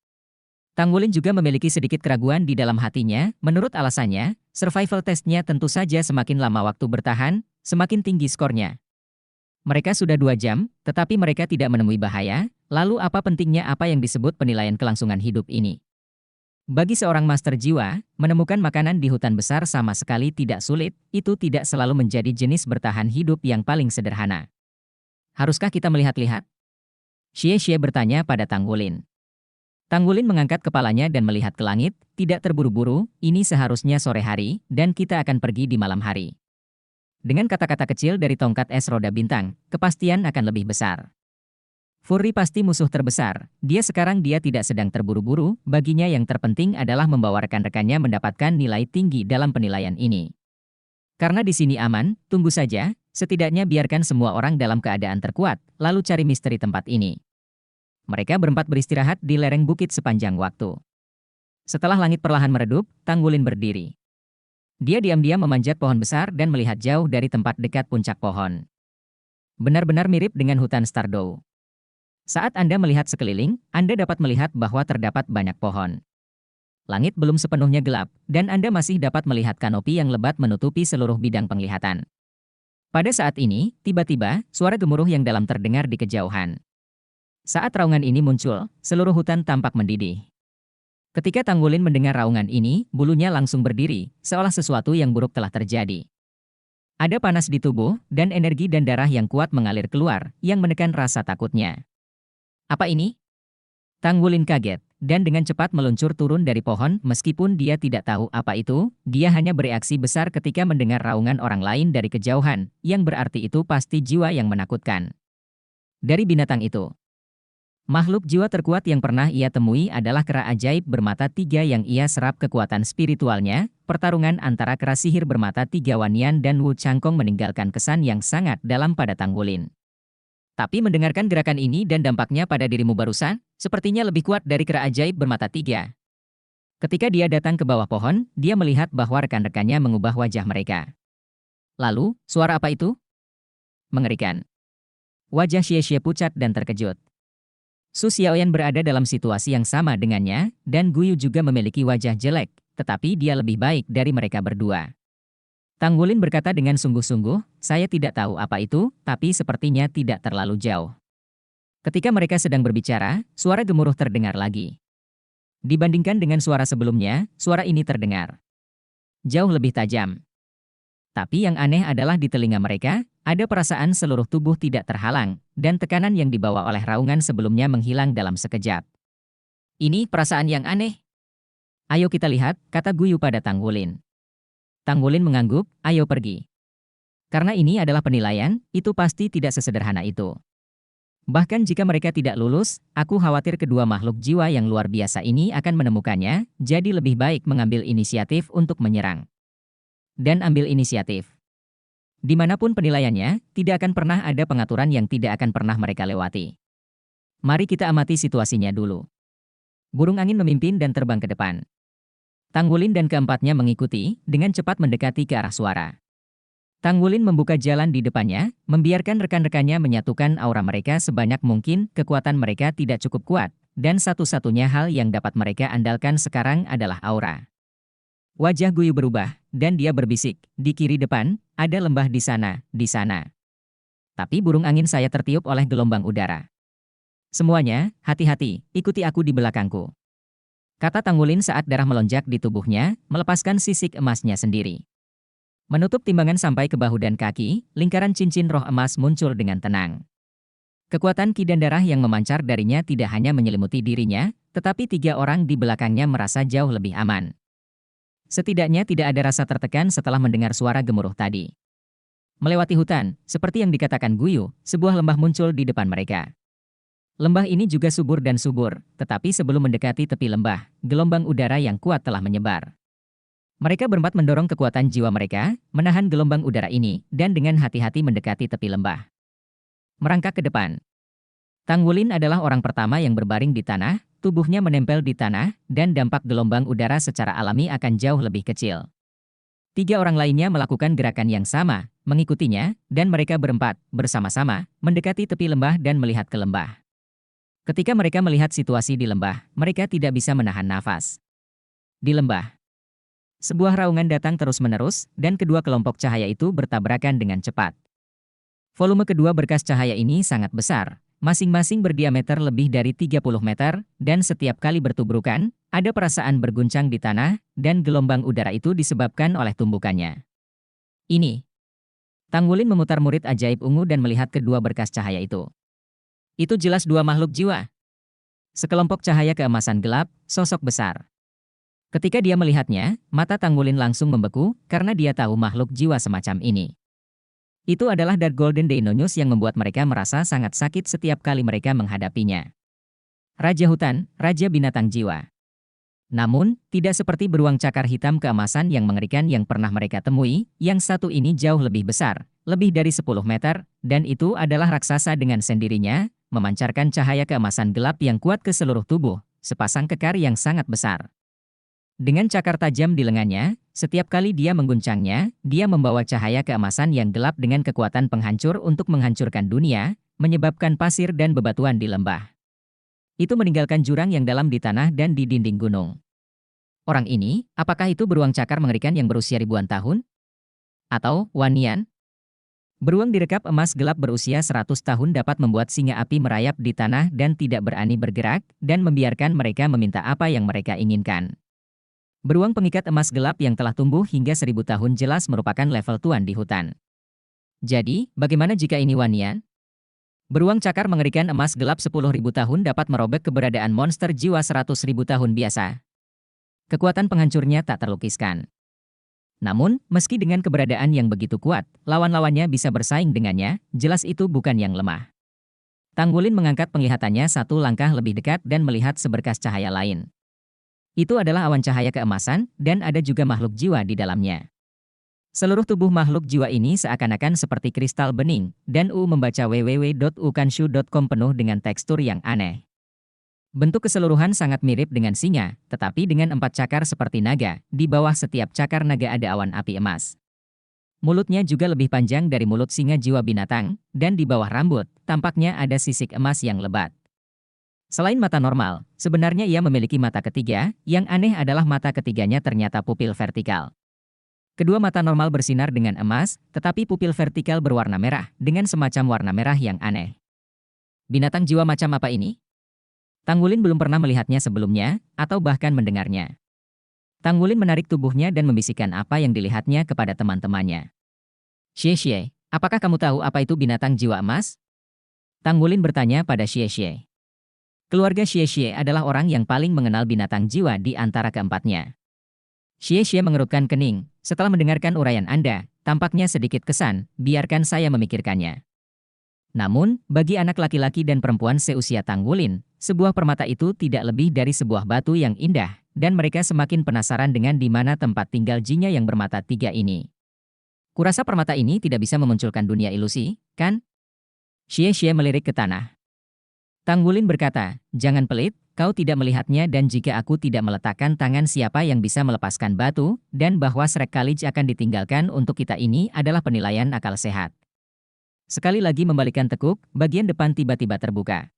S1: Tang Wulin juga memiliki sedikit keraguan di dalam hatinya, menurut alasannya, survival testnya tentu saja semakin lama waktu bertahan, semakin tinggi skornya. Mereka sudah 2 jam, tetapi mereka tidak menemui bahaya, lalu apa pentingnya apa yang disebut penilaian kelangsungan hidup ini? Bagi seorang master jiwa, menemukan makanan di hutan besar sama sekali tidak sulit, itu tidak selalu menjadi jenis bertahan hidup yang paling sederhana. Haruskah kita melihat-lihat? Xie bertanya pada Tang Wulin. Tang Wulin mengangkat kepalanya dan melihat ke langit, tidak terburu-buru, ini seharusnya sore hari, dan kita akan pergi di malam hari. Dengan kata-kata kecil dari tongkat es roda bintang, kepastian akan lebih besar. Furry pasti musuh terbesar, dia tidak sedang terburu-buru, baginya yang terpenting adalah membawa rekan-rekannya mendapatkan nilai tinggi dalam penilaian ini. Karena di sini aman, tunggu saja, setidaknya biarkan semua orang dalam keadaan terkuat, lalu cari misteri tempat ini. Mereka berempat beristirahat di lereng bukit sepanjang waktu. Setelah langit perlahan meredup, Tang Wulin berdiri. Dia diam-diam memanjat pohon besar dan melihat jauh dari tempat dekat puncak pohon. Benar-benar mirip dengan hutan Stardew. Saat Anda melihat sekeliling, Anda dapat melihat bahwa terdapat banyak pohon. Langit belum sepenuhnya gelap, dan Anda masih dapat melihat kanopi yang lebat menutupi seluruh bidang penglihatan. Pada saat ini, tiba-tiba, suara gemuruh yang dalam terdengar di kejauhan. Saat raungan ini muncul, seluruh hutan tampak mendidih. Ketika Tang Wulin mendengar raungan ini, bulunya langsung berdiri, seolah sesuatu yang buruk telah terjadi. Ada panas di tubuh, dan energi dan darah yang kuat mengalir keluar, yang menekan rasa takutnya. Apa ini? Tang Wulin kaget, dan dengan cepat meluncur turun dari pohon meskipun dia tidak tahu apa itu, dia hanya bereaksi besar ketika mendengar raungan orang lain dari kejauhan, yang berarti itu pasti jiwa yang menakutkan. Dari binatang itu. Makhluk jiwa terkuat yang pernah ia temui adalah kera ajaib bermata 3 yang ia serap kekuatan spiritualnya. Pertarungan antara kera sihir bermata 3 Wanian dan Wu Changkong meninggalkan kesan yang sangat dalam pada Tang Wulin. Tapi mendengarkan gerakan ini dan dampaknya pada dirimu barusan, sepertinya lebih kuat dari kera ajaib bermata 3. Ketika dia datang ke bawah pohon, dia melihat bahwa rekan-rekannya mengubah wajah mereka. Lalu, suara apa itu? Mengerikan. Wajah Xie pucat dan terkejut. Su Xiaoyan berada dalam situasi yang sama dengannya, dan Guyu juga memiliki wajah jelek, tetapi dia lebih baik dari mereka berdua. Tang Wulin berkata dengan sungguh-sungguh, saya tidak tahu apa itu, tapi sepertinya tidak terlalu jauh. Ketika mereka sedang berbicara, suara gemuruh terdengar lagi. Dibandingkan dengan suara sebelumnya, suara ini terdengar jauh lebih tajam. Tapi yang aneh adalah di telinga mereka, ada perasaan seluruh tubuh tidak terhalang, dan tekanan yang dibawa oleh raungan sebelumnya menghilang dalam sekejap. Ini perasaan yang aneh. Ayo kita lihat, kata Guyu pada Tang Wulin. Tang Wulin mengangguk, ayo pergi. Karena ini adalah penilaian, itu pasti tidak sesederhana itu. Bahkan jika mereka tidak lulus, aku khawatir kedua makhluk jiwa yang luar biasa ini akan menemukannya, jadi lebih baik mengambil inisiatif untuk menyerang. Dan ambil inisiatif. Dimanapun penilaiannya, tidak akan pernah ada pengaturan yang tidak akan pernah mereka lewati. Mari kita amati situasinya dulu. Burung angin memimpin dan terbang ke depan. Tang Wulin dan keempatnya mengikuti, dengan cepat mendekati ke arah suara. Tang Wulin membuka jalan di depannya, membiarkan rekan-rekannya menyatukan aura mereka sebanyak mungkin, kekuatan mereka tidak cukup kuat, dan satu-satunya hal yang dapat mereka andalkan sekarang adalah aura. Wajah Guyu berubah, dan dia berbisik, di kiri depan, ada lembah di sana, di sana. Tapi burung angin saya tertiup oleh gelombang udara. Semuanya, hati-hati, ikuti aku di belakangku. Kata Tang Wulin saat darah melonjak di tubuhnya, melepaskan sisik emasnya sendiri. Menutup timbangan sampai ke bahu dan kaki, lingkaran cincin roh emas muncul dengan tenang. Kekuatan ki dan darah yang memancar darinya tidak hanya menyelimuti dirinya, tetapi 3 orang di belakangnya merasa jauh lebih aman. Setidaknya tidak ada rasa tertekan setelah mendengar suara gemuruh tadi. Melewati hutan, seperti yang dikatakan Guyu, sebuah lembah muncul di depan mereka. Lembah ini juga subur dan subur, tetapi sebelum mendekati tepi lembah, gelombang udara yang kuat telah menyebar. Mereka berempat mendorong kekuatan jiwa mereka, menahan gelombang udara ini, dan dengan hati-hati mendekati tepi lembah. Merangkak ke depan. Tang Wulin adalah orang pertama yang berbaring di tanah, tubuhnya menempel di tanah, dan dampak gelombang udara secara alami akan jauh lebih kecil. 3 orang lainnya melakukan gerakan yang sama, mengikutinya, dan mereka berempat, bersama-sama, mendekati tepi lembah dan melihat ke lembah. Ketika mereka melihat situasi di lembah, mereka tidak bisa menahan nafas. Di lembah, sebuah raungan datang terus-menerus, dan kedua kelompok cahaya itu bertabrakan dengan cepat. Volume kedua berkas cahaya ini sangat besar, masing-masing berdiameter lebih dari 30 meter, dan setiap kali bertubrukan, ada perasaan berguncang di tanah, dan gelombang udara itu disebabkan oleh tumbukannya. Ini. Tang Wulin memutar murid ajaib ungu dan melihat kedua berkas cahaya itu. Itu jelas 2 makhluk jiwa. Sekelompok cahaya keemasan gelap, sosok besar. Ketika dia melihatnya, mata Tang Wulin langsung membeku, karena dia tahu makhluk jiwa semacam ini. Itu adalah Dark Golden Deinonychus yang membuat mereka merasa sangat sakit setiap kali mereka menghadapinya. Raja Hutan, Raja Binatang Jiwa. Namun, tidak seperti beruang cakar hitam keemasan yang mengerikan yang pernah mereka temui, yang satu ini jauh lebih besar, lebih dari 10 meter, dan itu adalah raksasa dengan sendirinya, memancarkan cahaya keemasan gelap yang kuat ke seluruh tubuh, sepasang kekar yang sangat besar. Dengan cakar tajam di lengannya, setiap kali dia mengguncangnya, dia membawa cahaya keemasan yang gelap dengan kekuatan penghancur untuk menghancurkan dunia, menyebabkan pasir dan bebatuan di lembah. Itu meninggalkan jurang yang dalam di tanah dan di dinding gunung. Orang ini, apakah itu beruang cakar mengerikan yang berusia ribuan tahun? Atau, Wanian? Beruang direkap emas gelap berusia 100 tahun dapat membuat singa api merayap di tanah dan tidak berani bergerak, dan membiarkan mereka meminta apa yang mereka inginkan. Beruang pengikat emas gelap yang telah tumbuh hingga 1000 tahun jelas merupakan level tuan di hutan. Jadi, bagaimana jika ini Wanian? Beruang cakar mengerikan emas gelap 10.000 tahun dapat merobek keberadaan monster jiwa 100.000 tahun biasa. Kekuatan penghancurnya tak terlukiskan. Namun, meski dengan keberadaan yang begitu kuat, lawan-lawannya bisa bersaing dengannya, jelas itu bukan yang lemah. Tang Wulin mengangkat penglihatannya 1 langkah lebih dekat dan melihat seberkas cahaya lain. Itu adalah awan cahaya keemasan, dan ada juga makhluk jiwa di dalamnya. Seluruh tubuh makhluk jiwa ini seakan-akan seperti kristal bening, dan membaca www.ukanshu.com penuh dengan tekstur yang aneh. Bentuk keseluruhan sangat mirip dengan singa, tetapi dengan 4 cakar seperti naga, di bawah setiap cakar naga ada awan api emas. Mulutnya juga lebih panjang dari mulut singa jiwa binatang, dan di bawah rambut, tampaknya ada sisik emas yang lebat. Selain mata normal, sebenarnya ia memiliki mata ketiga, yang aneh adalah mata ketiganya ternyata pupil vertikal. Kedua mata normal bersinar dengan emas, tetapi pupil vertikal berwarna merah, dengan semacam warna merah yang aneh. Binatang jiwa macam apa ini? Tanggulin belum pernah melihatnya sebelumnya, atau bahkan mendengarnya. Tanggulin menarik tubuhnya dan membisikkan apa yang dilihatnya kepada teman-temannya. Xie, apakah kamu tahu apa itu binatang jiwa emas? Tanggulin bertanya pada Xie. Keluarga Xie adalah orang yang paling mengenal binatang jiwa di antara keempatnya. Xie mengerutkan kening. Setelah mendengarkan uraian Anda, tampaknya sedikit kesan, biarkan saya memikirkannya. Namun, bagi anak laki-laki dan perempuan seusia Tanggulin, sebuah permata itu tidak lebih dari sebuah batu yang indah, dan mereka semakin penasaran dengan di mana tempat tinggal jinnya yang bermata tiga ini. Kurasa permata ini tidak bisa memunculkan dunia ilusi, kan? Xie melirik ke tanah. Tanggulin berkata, jangan pelit, kau tidak melihatnya dan jika aku tidak meletakkan tangan siapa yang bisa melepaskan batu, dan bahwa Shrek College akan ditinggalkan untuk kita ini adalah penilaian akal sehat. Sekali lagi membalikkan tekuk, bagian depan tiba-tiba terbuka.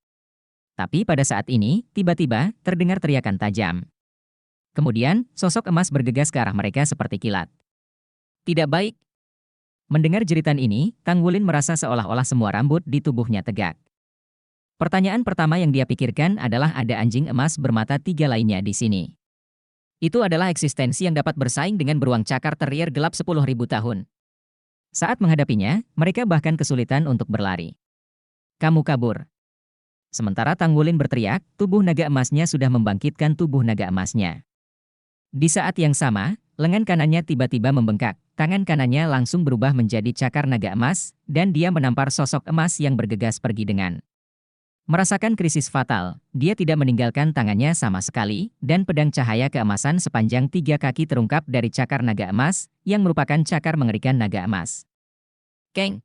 S1: Tapi pada saat ini, tiba-tiba, terdengar teriakan tajam. Kemudian, sosok emas bergegas ke arah mereka seperti kilat. Tidak baik. Mendengar jeritan ini, Tanggulin merasa seolah-olah semua rambut di tubuhnya tegak. Pertanyaan pertama yang dia pikirkan adalah ada anjing emas bermata tiga lainnya di sini. Itu adalah eksistensi yang dapat bersaing dengan beruang cakar terrier gelap 10.000 tahun. Saat menghadapinya, mereka bahkan kesulitan untuk berlari. Kamu kabur. Sementara Tanggulin berteriak, tubuh naga emasnya sudah membangkitkan tubuh naga emasnya. Di saat yang sama, lengan kanannya tiba-tiba membengkak, tangan kanannya langsung berubah menjadi cakar naga emas, dan dia menampar sosok emas yang bergegas pergi dengan. Merasakan krisis fatal, dia tidak meninggalkan tangannya sama sekali, dan pedang cahaya keemasan sepanjang 3 kaki terungkap dari cakar naga emas, yang merupakan cakar mengerikan naga emas. Keng!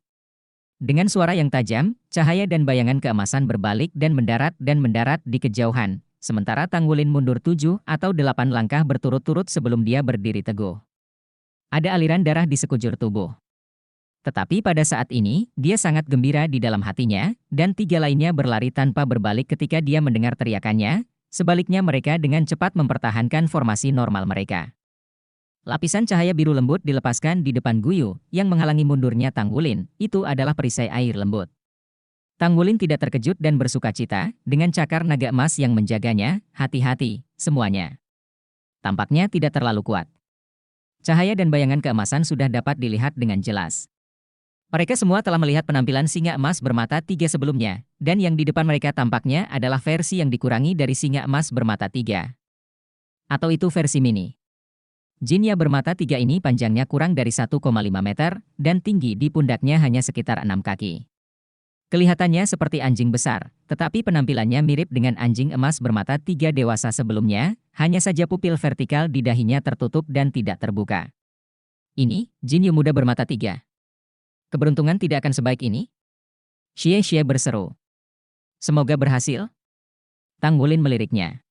S1: Dengan suara yang tajam, cahaya dan bayangan keemasan berbalik dan mendarat di kejauhan, sementara Tanggulin mundur 7 atau 8 langkah berturut-turut sebelum dia berdiri teguh. Ada aliran darah di sekujur tubuh. Tetapi pada saat ini, dia sangat gembira di dalam hatinya, dan 3 lainnya berlari tanpa berbalik ketika dia mendengar teriakannya, sebaliknya mereka dengan cepat mempertahankan formasi normal mereka. Lapisan cahaya biru lembut dilepaskan di depan Guyu, yang menghalangi mundurnya Tanggulin, itu adalah perisai air lembut. Tanggulin tidak terkejut dan bersukacita, dengan cakar naga emas yang menjaganya, hati-hati, semuanya. Tampaknya tidak terlalu kuat. Cahaya dan bayangan keemasan sudah dapat dilihat dengan jelas. Mereka semua telah melihat penampilan singa emas bermata tiga sebelumnya, dan yang di depan mereka tampaknya adalah versi yang dikurangi dari singa emas bermata tiga. Atau itu versi mini. Jinnya bermata tiga ini panjangnya kurang dari 1,5 meter, dan tinggi di pundaknya hanya sekitar 6 kaki. Kelihatannya seperti anjing besar, tetapi penampilannya mirip dengan anjing emas bermata tiga dewasa sebelumnya, hanya saja pupil vertikal di dahinya tertutup dan tidak terbuka. Ini, Jinyu muda bermata tiga. Keberuntungan tidak akan sebaik ini? Xie berseru. Semoga berhasil. Tanggulin meliriknya.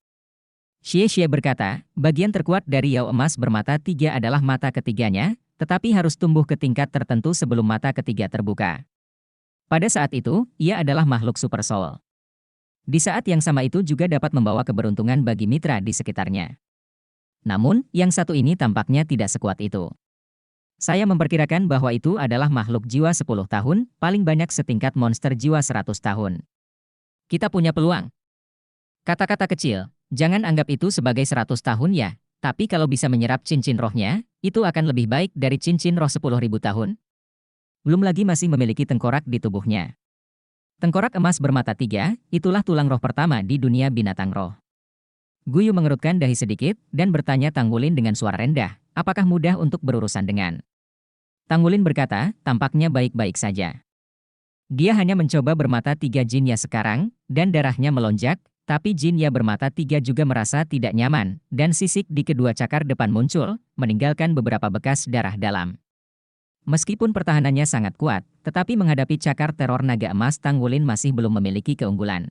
S1: Xie berkata, bagian terkuat dari Yao emas bermata tiga adalah mata ketiganya, tetapi harus tumbuh ke tingkat tertentu sebelum mata ketiga terbuka. Pada saat itu, ia adalah makhluk super soul. Di saat yang sama itu juga dapat membawa keberuntungan bagi mitra di sekitarnya. Namun, yang satu ini tampaknya tidak sekuat itu. Saya memperkirakan bahwa itu adalah makhluk jiwa 10 tahun, paling banyak setingkat monster jiwa 100 tahun. Kita punya peluang. Kata-kata kecil, jangan anggap itu sebagai 100 tahun ya, tapi kalau bisa menyerap cincin rohnya, itu akan lebih baik dari cincin roh 10.000 tahun. Belum lagi masih memiliki tengkorak di tubuhnya. Tengkorak emas bermata tiga, itulah tulang roh pertama di dunia binatang roh. Guyu mengerutkan dahi sedikit, dan bertanya Tanggulin dengan suara rendah, apakah mudah untuk berurusan dengan? Tanggulin berkata, tampaknya baik-baik saja. Dia hanya mencoba bermata tiga jinnya sekarang, dan darahnya melonjak, tapi jinnya bermata tiga juga merasa tidak nyaman, dan sisik di kedua cakar depan muncul, meninggalkan beberapa bekas darah dalam. Meskipun pertahanannya sangat kuat, tetapi menghadapi cakar teror naga emas Tanggulin masih belum memiliki keunggulan.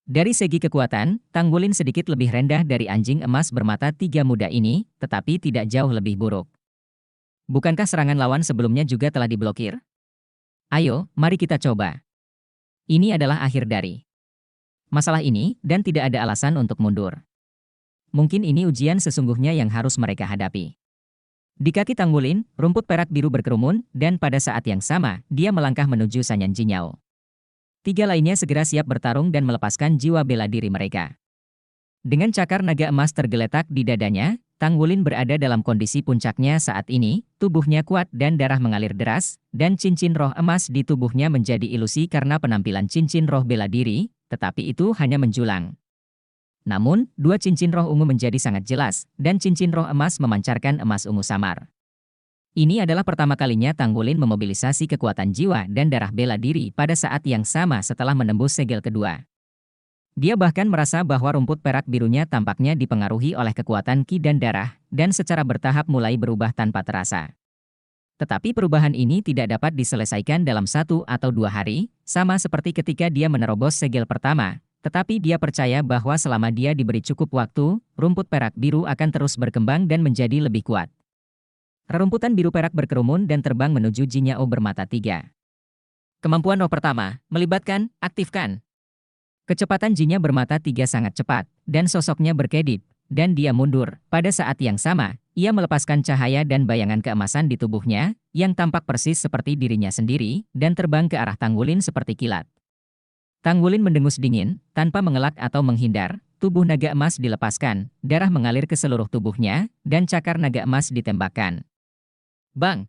S1: Dari segi kekuatan, Tanggulin sedikit lebih rendah dari anjing emas bermata tiga muda ini, tetapi tidak jauh lebih buruk. Bukankah serangan lawan sebelumnya juga telah diblokir? Ayo, mari kita coba. Ini adalah akhir dari masalah ini, dan tidak ada alasan untuk mundur. Mungkin ini ujian sesungguhnya yang harus mereka hadapi. Di kaki Tanggulin, rumput perak biru berkerumun, dan pada saat yang sama, dia melangkah menuju Sanyan Jinyao. Tiga lainnya segera siap bertarung dan melepaskan jiwa bela diri mereka. Dengan cakar naga emas tergeletak di dadanya, Tanggulin berada dalam kondisi puncaknya saat ini, tubuhnya kuat dan darah mengalir deras, dan cincin roh emas di tubuhnya menjadi ilusi karena penampilan cincin roh bela diri, tetapi itu hanya menjulang. Namun, dua cincin roh ungu menjadi sangat jelas, dan cincin roh emas memancarkan emas ungu samar. Ini adalah pertama kalinya Tanggulin memobilisasi kekuatan jiwa dan darah bela diri pada saat yang sama setelah menembus segel kedua. Dia bahkan merasa bahwa rumput perak birunya tampaknya dipengaruhi oleh kekuatan ki dan darah, dan secara bertahap mulai berubah tanpa terasa. Tetapi perubahan ini tidak dapat diselesaikan dalam 1 atau 2 hari, sama seperti ketika dia menerobos segel pertama, tetapi dia percaya bahwa selama dia diberi cukup waktu, rumput perak biru akan terus berkembang dan menjadi lebih kuat. Rerumputan biru perak berkerumun dan terbang menuju Jinyao bermata tiga. Kemampuan roh pertama, melibatkan, aktifkan. Kecepatan Jinya bermata tiga sangat cepat, dan sosoknya berkedip, dan dia mundur. Pada saat yang sama, ia melepaskan cahaya dan bayangan keemasan di tubuhnya, yang tampak persis seperti dirinya sendiri, dan terbang ke arah Tanggulin seperti kilat. Tanggulin mendengus dingin, tanpa mengelak atau menghindar, tubuh naga emas dilepaskan, darah mengalir ke seluruh tubuhnya, dan cakar naga emas ditembakkan. Bang!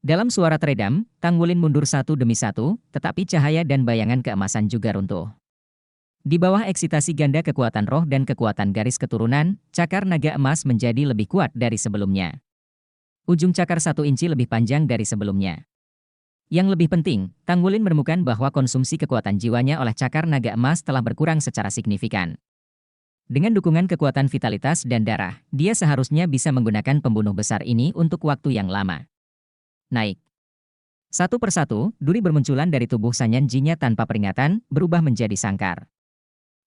S1: Dalam suara teredam, Tanggulin mundur satu demi satu, tetapi cahaya dan bayangan keemasan juga runtuh. Di bawah eksitasi ganda kekuatan roh dan kekuatan garis keturunan, cakar naga emas menjadi lebih kuat dari sebelumnya. Ujung cakar 1 inci lebih panjang dari sebelumnya. Yang lebih penting, Tanggulin menemukan bahwa konsumsi kekuatan jiwanya oleh cakar naga emas telah berkurang secara signifikan. Dengan dukungan kekuatan vitalitas dan darah, dia seharusnya bisa menggunakan pembunuh besar ini untuk waktu yang lama. Naik. Satu persatu, duri bermunculan dari tubuh Sanyan Jinya tanpa peringatan, berubah menjadi sangkar.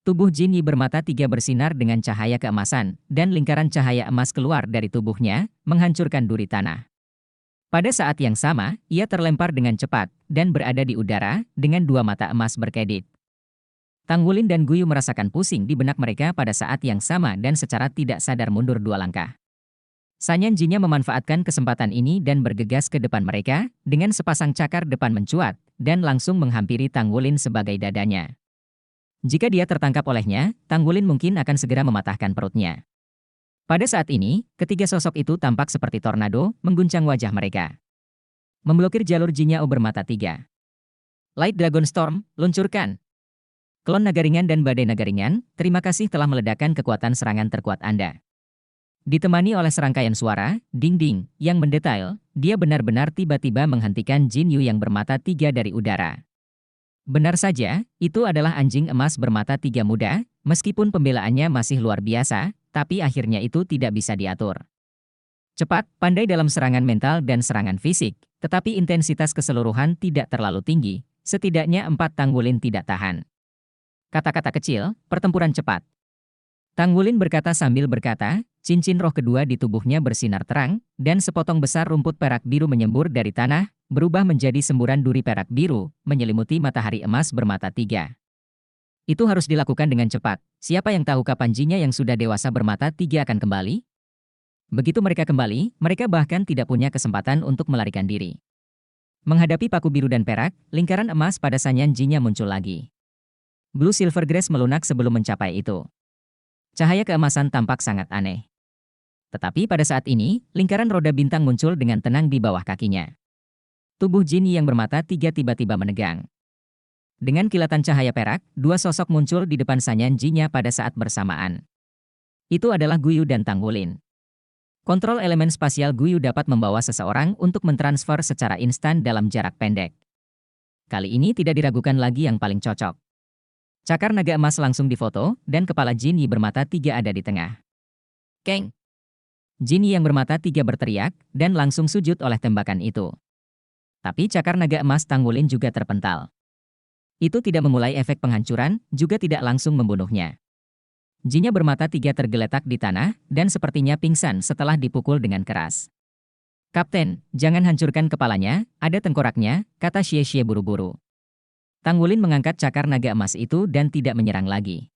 S1: Tubuh Jin Yi bermata tiga bersinar dengan cahaya keemasan, dan lingkaran cahaya emas keluar dari tubuhnya, menghancurkan duri tanah. Pada saat yang sama, ia terlempar dengan cepat, dan berada di udara, dengan dua mata emas berkedip. Tanggulin dan Guyu merasakan pusing di benak mereka pada saat yang sama dan secara tidak sadar mundur 2 langkah. Sanyan Jinya memanfaatkan kesempatan ini dan bergegas ke depan mereka, dengan sepasang cakar depan mencuat, dan langsung menghampiri Tanggulin sebagai dadanya. Jika dia tertangkap olehnya, Tanggulin mungkin akan segera mematahkan perutnya. Pada saat ini, ketiga sosok itu tampak seperti tornado, mengguncang wajah mereka. Memblokir jalur Jinyao bermata tiga. Light Dragon Storm, luncurkan! Klon Nagaringan dan Badai Nagaringan, terima kasih telah meledakkan kekuatan serangan terkuat Anda. Ditemani oleh serangkaian suara, ding-ding, yang mendetail, dia benar-benar tiba-tiba menghentikan Jin Yu yang bermata tiga dari udara. Benar saja, itu adalah anjing emas bermata tiga muda, meskipun pembelaannya masih luar biasa, tapi akhirnya itu tidak bisa diatur. Cepat, pandai dalam serangan mental dan serangan fisik, tetapi intensitas keseluruhan tidak terlalu tinggi, setidaknya 4 Tanggulin tidak tahan. Kata-kata kecil, pertempuran cepat. Tanggulin berkata sambil berkata, cincin roh kedua di tubuhnya bersinar terang, dan sepotong besar rumput perak biru menyembur dari tanah, berubah menjadi semburan duri perak biru, menyelimuti matahari emas bermata tiga. Itu harus dilakukan dengan cepat. Siapa yang tahu kapan Jinya yang sudah dewasa bermata tiga akan kembali? Begitu mereka kembali, mereka bahkan tidak punya kesempatan untuk melarikan diri. Menghadapi paku biru dan perak, lingkaran emas pada Sanyan Jinya muncul lagi. Blue Silver Grace melunak sebelum mencapai itu. Cahaya keemasan tampak sangat aneh. Tetapi pada saat ini, lingkaran roda bintang muncul dengan tenang di bawah kakinya. Tubuh Jin Yi yang bermata tiga tiba-tiba menegang. Dengan kilatan cahaya perak, dua sosok muncul di depan Sanyan Jinya pada saat bersamaan. Itu adalah Guyu dan Tanggulin. Kontrol elemen spasial Guyu dapat membawa seseorang untuk mentransfer secara instan dalam jarak pendek. Kali ini tidak diragukan lagi yang paling cocok. Cakar naga emas langsung difoto, dan kepala Jin Yi bermata tiga ada di tengah. Keng! Jin Yi yang bermata tiga berteriak, dan langsung sujud oleh tembakan itu. Tapi cakar naga emas Tanggulin juga terpental. Itu tidak memulai efek penghancuran, juga tidak langsung membunuhnya. Jinnya bermata 3 tergeletak di tanah, dan sepertinya pingsan setelah dipukul dengan keras. "Kapten, jangan hancurkan kepalanya, ada tengkoraknya," kata Xie Xie buru-buru. Tang Wulin mengangkat cakar naga emas itu dan tidak menyerang lagi.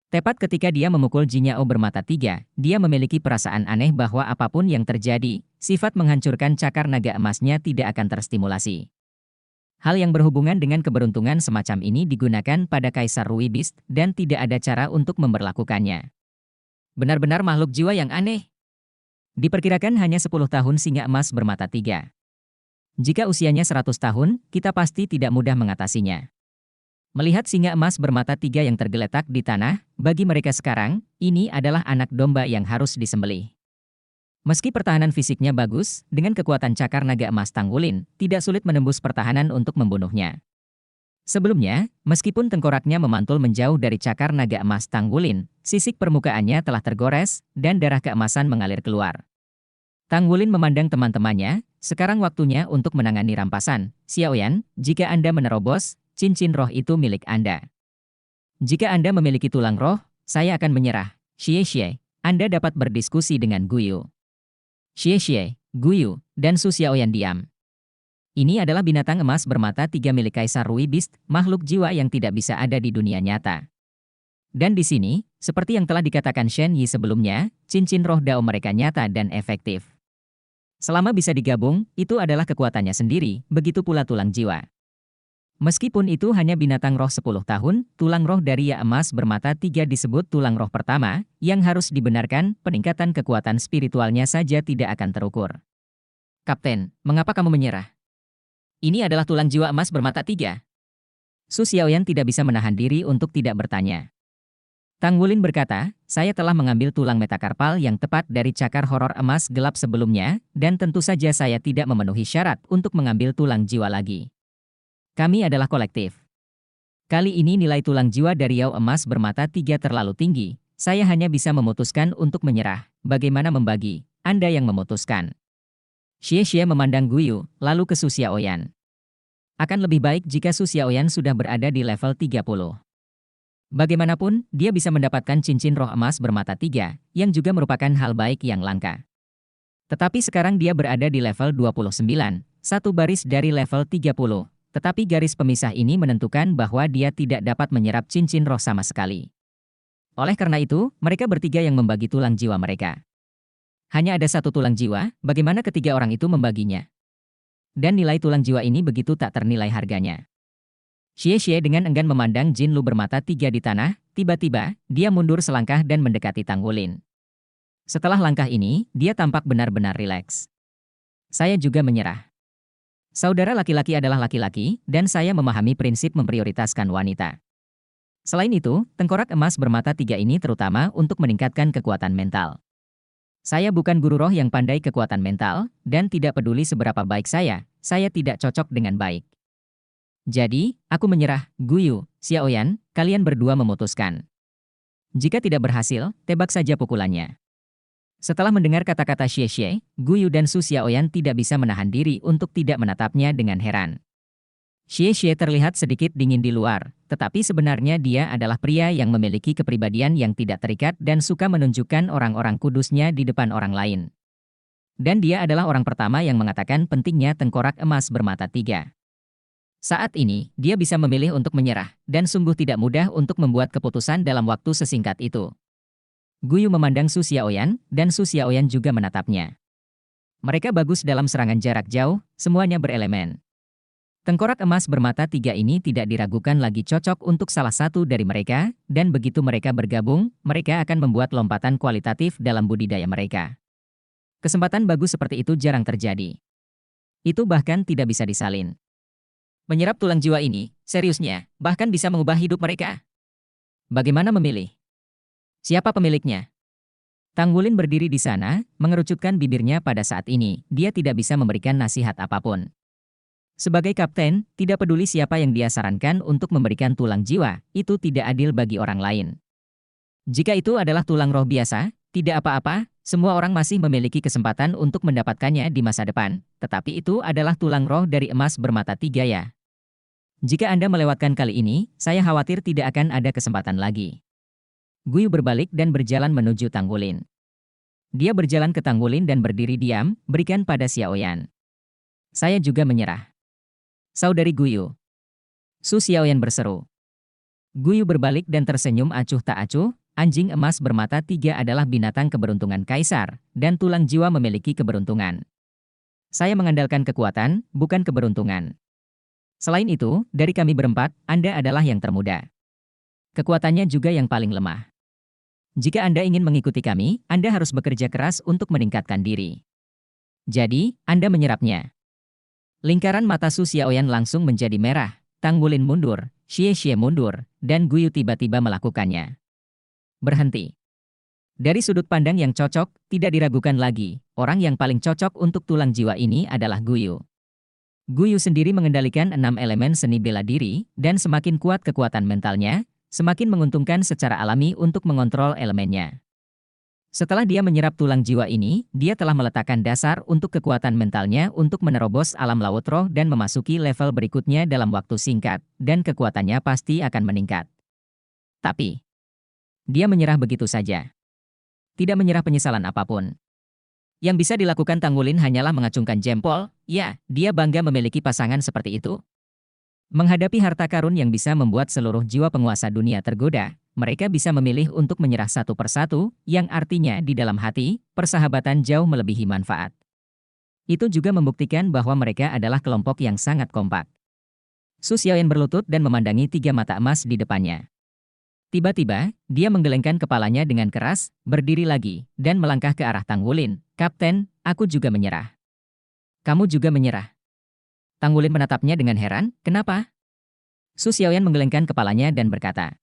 S1: Tepat ketika dia memukul Jinyao bermata 3, dia memiliki perasaan aneh bahwa apapun yang terjadi, sifat menghancurkan cakar naga emasnya tidak akan terstimulasi. Hal yang berhubungan dengan keberuntungan semacam ini digunakan pada Kaisar Rui Beast dan tidak ada cara untuk memberlakukannya. Benar-benar makhluk jiwa yang aneh. Diperkirakan hanya 10 tahun singa emas bermata 3. Jika usianya 100 tahun, kita pasti tidak mudah mengatasinya. Melihat singa emas bermata 3 yang tergeletak di tanah, bagi mereka sekarang, ini adalah anak domba yang harus disembelih. Meski pertahanan fisiknya bagus, dengan kekuatan cakar naga emas Tang Wulin, tidak sulit menembus pertahanan untuk membunuhnya. Sebelumnya, meskipun tengkoraknya memantul menjauh dari cakar naga emas Tang Wulin, sisik permukaannya telah tergores, dan darah keemasan mengalir keluar. Tang Wulin memandang teman-temannya, sekarang waktunya untuk menangani rampasan. Xiaoyan, jika Anda menerobos, cincin roh itu milik Anda. Jika Anda memiliki tulang roh, saya akan menyerah. Xie Xie, Anda dapat berdiskusi dengan Guyu. Xie Xie, Guyu, dan Su Xiaoyan diam. Ini adalah binatang emas bermata 3 milik Kaisar Rui Beast, makhluk jiwa yang tidak bisa ada di dunia nyata. Dan di sini, seperti yang telah dikatakan Shen Yi sebelumnya, cincin roh Dao mereka nyata dan efektif. Selama bisa digabung, itu adalah kekuatannya sendiri, begitu pula tulang jiwa. Meskipun itu hanya binatang roh 10 tahun, tulang roh dari Ya Emas bermata 3 disebut tulang roh pertama, yang harus dibenarkan, peningkatan kekuatan spiritualnya saja tidak akan terukur. "Kapten, mengapa kamu menyerah? Ini adalah tulang jiwa emas bermata 3. Su Xiaoyan tidak bisa menahan diri untuk tidak bertanya. Tang Wulin berkata, "Saya telah mengambil tulang metakarpal yang tepat dari cakar horor emas gelap sebelumnya, dan tentu saja saya tidak memenuhi syarat untuk mengambil tulang jiwa lagi. Kami adalah kolektif. Kali ini nilai tulang jiwa dari Yao Emas bermata 3 terlalu tinggi, saya hanya bisa memutuskan untuk menyerah. Bagaimana membagi? Anda yang memutuskan." Xie Xie memandang Guyu, lalu ke Su Xiaoyan. Akan lebih baik jika Su Xiaoyan sudah berada di level 30. Bagaimanapun, dia bisa mendapatkan cincin roh emas bermata 3, yang juga merupakan hal baik yang langka. Tetapi sekarang dia berada di level 29, satu baris dari level 30. Tetapi garis pemisah ini menentukan bahwa dia tidak dapat menyerap cincin roh sama sekali. Oleh karena itu, mereka bertiga yang membagi tulang jiwa mereka. Hanya ada satu tulang jiwa, bagaimana ketiga orang itu membaginya? Dan nilai tulang jiwa ini begitu tak ternilai harganya. Xie Xie dengan enggan memandang Jin Lu bermata 3 di tanah, tiba-tiba, dia mundur selangkah dan mendekati Tang Wulin. Setelah langkah ini, dia tampak benar-benar rileks. "Saya juga menyerah. Saudara laki-laki adalah laki-laki, dan saya memahami prinsip memprioritaskan wanita. Selain itu, tengkorak emas bermata 3 ini terutama untuk meningkatkan kekuatan mental. Saya bukan guru roh yang pandai kekuatan mental, dan tidak peduli seberapa baik saya tidak cocok dengan baik. Jadi, aku menyerah." "Guyu, Xiaoyan, kalian berdua memutuskan. Jika tidak berhasil, tebak saja pukulannya." Setelah mendengar kata-kata Xie Xie, Guyu dan Su Xiaoyan tidak bisa menahan diri untuk tidak menatapnya dengan heran. Xie Xie terlihat sedikit dingin di luar, tetapi sebenarnya dia adalah pria yang memiliki kepribadian yang tidak terikat dan suka menunjukkan orang-orang kudusnya di depan orang lain. Dan dia adalah orang pertama yang mengatakan pentingnya tengkorak emas bermata 3. Saat ini, dia bisa memilih untuk menyerah, dan sungguh tidak mudah untuk membuat keputusan dalam waktu sesingkat itu. Guyu memandang Su Xiaoyan, dan Su Xiaoyan juga menatapnya. Mereka bagus dalam serangan jarak jauh, semuanya berelemen. Tengkorak emas bermata 3 ini tidak diragukan lagi cocok untuk salah satu dari mereka, dan begitu mereka bergabung, mereka akan membuat lompatan kualitatif dalam budidaya mereka. Kesempatan bagus seperti itu jarang terjadi. Itu bahkan tidak bisa disalin. Menyerap tulang jiwa ini, seriusnya, bahkan bisa mengubah hidup mereka. Bagaimana memilih? Siapa pemiliknya? Tang Wulin berdiri di sana, mengerucutkan bibirnya pada saat ini. Dia tidak bisa memberikan nasihat apapun. Sebagai kapten, tidak peduli siapa yang dia sarankan untuk memberikan tulang jiwa, itu tidak adil bagi orang lain. Jika itu adalah tulang roh biasa, tidak apa-apa, semua orang masih memiliki kesempatan untuk mendapatkannya di masa depan. Tetapi itu adalah tulang roh dari emas bermata 3 ya. Jika Anda melewatkan kali ini, saya khawatir tidak akan ada kesempatan lagi. Guyu berbalik dan berjalan menuju Tanggulin. Dia berjalan ke Tanggulin dan berdiri diam, berikan pada Xiaoyan. Saya juga menyerah. Saudari Guyu. Su Xiaoyan berseru. Guyu berbalik dan tersenyum acuh tak acuh. Anjing emas bermata 3 adalah binatang keberuntungan kaisar, dan tulang jiwa memiliki keberuntungan. Saya mengandalkan kekuatan, bukan keberuntungan. Selain itu, dari kami berempat, Anda adalah yang termuda. Kekuatannya juga yang paling lemah. Jika Anda ingin mengikuti kami, Anda harus bekerja keras untuk meningkatkan diri. Jadi, Anda menyerapnya. Lingkaran mata Su Xiaoyan langsung menjadi merah. Tanggulin mundur, Xie mundur, dan Guyu tiba-tiba melakukannya. Berhenti. Dari sudut pandang yang cocok, tidak diragukan lagi, orang yang paling cocok untuk tulang jiwa ini adalah Guyu. Guyu sendiri mengendalikan 6 elemen seni bela diri, dan semakin kuat kekuatan mentalnya, semakin menguntungkan secara alami untuk mengontrol elemennya. Setelah dia menyerap tulang jiwa ini, dia telah meletakkan dasar untuk kekuatan mentalnya untuk menerobos alam laut roh dan memasuki level berikutnya dalam waktu singkat, dan kekuatannya pasti akan meningkat. Tapi, dia menyerah begitu saja. Tidak menyerah penyesalan apapun. Yang bisa dilakukan Tanggulin hanyalah mengacungkan jempol, ya, dia bangga memiliki pasangan seperti itu. Menghadapi harta karun yang bisa membuat seluruh jiwa penguasa dunia tergoda, mereka bisa memilih untuk menyerah satu persatu, yang artinya di dalam hati, persahabatan jauh melebihi manfaat. Itu juga membuktikan bahwa mereka adalah kelompok yang sangat kompak. Su Xiaoyan berlutut dan memandangi 3 mata emas di depannya. Tiba-tiba, dia menggelengkan kepalanya dengan keras, berdiri lagi, dan melangkah ke arah Tanggulin. Kapten, aku juga menyerah. Kamu juga menyerah. Tanggulin menatapnya dengan heran, kenapa? Su Xiaoyan menggelengkan kepalanya dan berkata,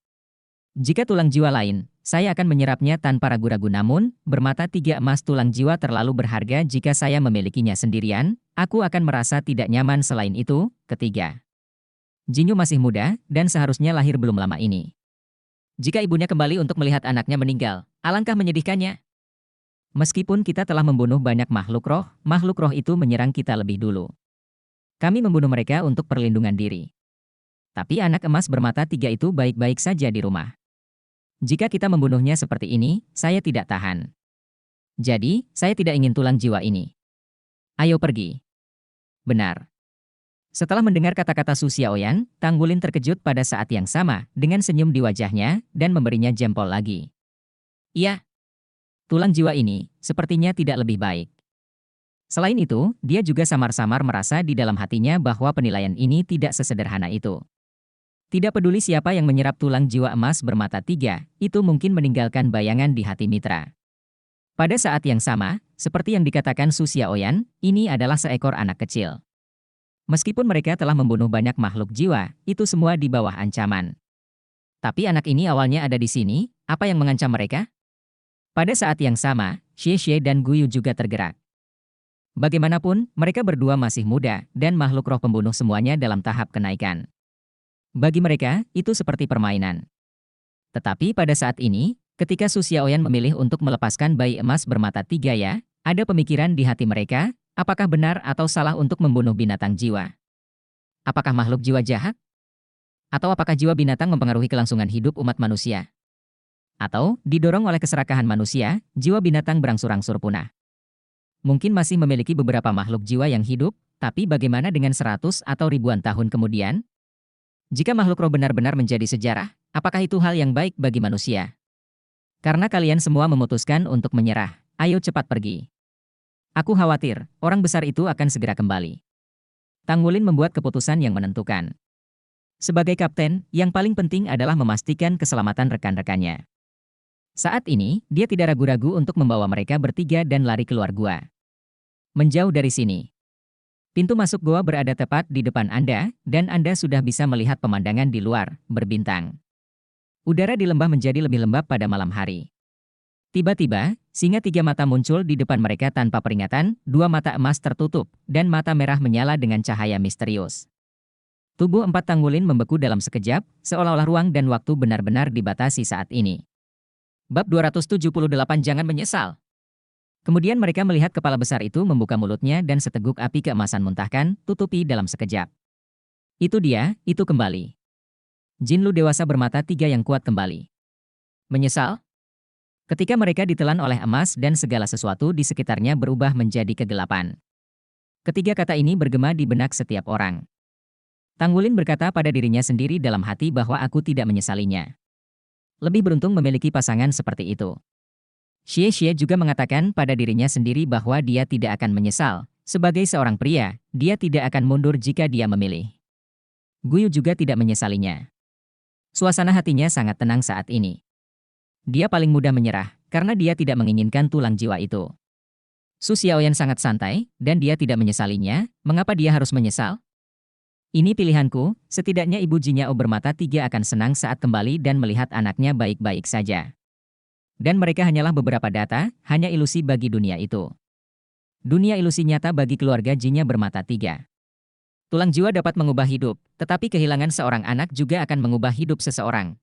S1: jika tulang jiwa lain, saya akan menyerapnya tanpa ragu-ragu namun, bermata 3 emas tulang jiwa terlalu berharga jika saya memilikinya sendirian, aku akan merasa tidak nyaman selain itu. Ketiga, Jinyu masih muda, dan seharusnya lahir belum lama ini. Jika ibunya kembali untuk melihat anaknya meninggal, alangkah menyedihkannya. Meskipun kita telah membunuh banyak makhluk roh itu menyerang kita lebih dulu. Kami membunuh mereka untuk perlindungan diri. Tapi anak emas bermata 3 itu baik-baik saja di rumah. Jika kita membunuhnya seperti ini, saya tidak tahan. Jadi, saya tidak ingin tulang jiwa ini. Ayo pergi. Benar. Setelah mendengar kata-kata Su Xiaoyan, Tanggulin terkejut pada saat yang sama, dengan senyum di wajahnya, dan memberinya jempol lagi. Iya. Tulang jiwa ini, sepertinya tidak lebih baik. Selain itu, dia juga samar-samar merasa di dalam hatinya bahwa penilaian ini tidak sesederhana itu. Tidak peduli siapa yang menyerap tulang jiwa emas bermata 3, itu mungkin meninggalkan bayangan di hati mitra. Pada saat yang sama, seperti yang dikatakan Su Xiaoyan, ini adalah seekor anak kecil. Meskipun mereka telah membunuh banyak makhluk jiwa, itu semua di bawah ancaman. Tapi anak ini awalnya ada di sini, apa yang mengancam mereka? Pada saat yang sama, Xie dan Guyu juga tergerak. Bagaimanapun, mereka berdua masih muda, dan makhluk roh pembunuh semuanya dalam tahap kenaikan. Bagi mereka, itu seperti permainan. Tetapi pada saat ini, ketika Su Xiaoyan memilih untuk melepaskan bayi emas bermata 3 ya, ada pemikiran di hati mereka, apakah benar atau salah untuk membunuh binatang jiwa? Apakah makhluk jiwa jahat? Atau apakah jiwa binatang mempengaruhi kelangsungan hidup umat manusia? Atau, didorong oleh keserakahan manusia, jiwa binatang berangsur-angsur punah? Mungkin masih memiliki beberapa makhluk jiwa yang hidup, tapi bagaimana dengan 100 atau ribuan tahun kemudian? Jika makhluk roh benar-benar menjadi sejarah, apakah itu hal yang baik bagi manusia? Karena kalian semua memutuskan untuk menyerah, ayo cepat pergi. Aku khawatir, orang besar itu akan segera kembali. Tanggulin membuat keputusan yang menentukan. Sebagai kapten, yang paling penting adalah memastikan keselamatan rekan-rekannya. Saat ini, dia tidak ragu-ragu untuk membawa mereka bertiga dan lari keluar gua. Menjauh dari sini. Pintu masuk gua berada tepat di depan Anda, dan Anda sudah bisa melihat pemandangan di luar, berbintang. Udara di lembah menjadi lebih lembab pada malam hari. Tiba-tiba, singa 3 mata muncul di depan mereka tanpa peringatan, 2 mata emas tertutup, dan mata merah menyala dengan cahaya misterius. Tubuh 4 Tanggulin membeku dalam sekejap, seolah-olah ruang dan waktu benar-benar dibatasi saat ini. Bab 278 Jangan menyesal. Kemudian mereka melihat kepala besar itu membuka mulutnya dan seteguk api keemasan muntahkan, tutupi dalam sekejap. Itu dia, itu kembali. Jin Lu dewasa bermata tiga yang kuat kembali. Menyesal? Ketika mereka ditelan oleh emas dan segala sesuatu di sekitarnya berubah menjadi kegelapan. Ketiga kata ini bergema di benak setiap orang. Tang Wulin berkata pada dirinya sendiri dalam hati bahwa aku tidak menyesalinya. Lebih beruntung memiliki pasangan seperti itu. Xie Xie juga mengatakan pada dirinya sendiri bahwa dia tidak akan menyesal. Sebagai seorang pria, dia tidak akan mundur jika dia memilih. Guyu juga tidak menyesalinya. Suasana hatinya sangat tenang saat ini. Dia paling mudah menyerah, karena dia tidak menginginkan tulang jiwa itu. Su Xiaoyan sangat santai, dan dia tidak menyesalinya. Mengapa dia harus menyesal? Ini pilihanku, setidaknya ibu Jinyao bermata tiga akan senang saat kembali dan melihat anaknya baik-baik saja. Dan mereka hanyalah beberapa data, hanya ilusi bagi dunia itu. Dunia ilusi nyata bagi keluarga Jinya bermata tiga. Tulang jiwa dapat mengubah hidup, tetapi kehilangan seorang anak juga akan mengubah hidup seseorang.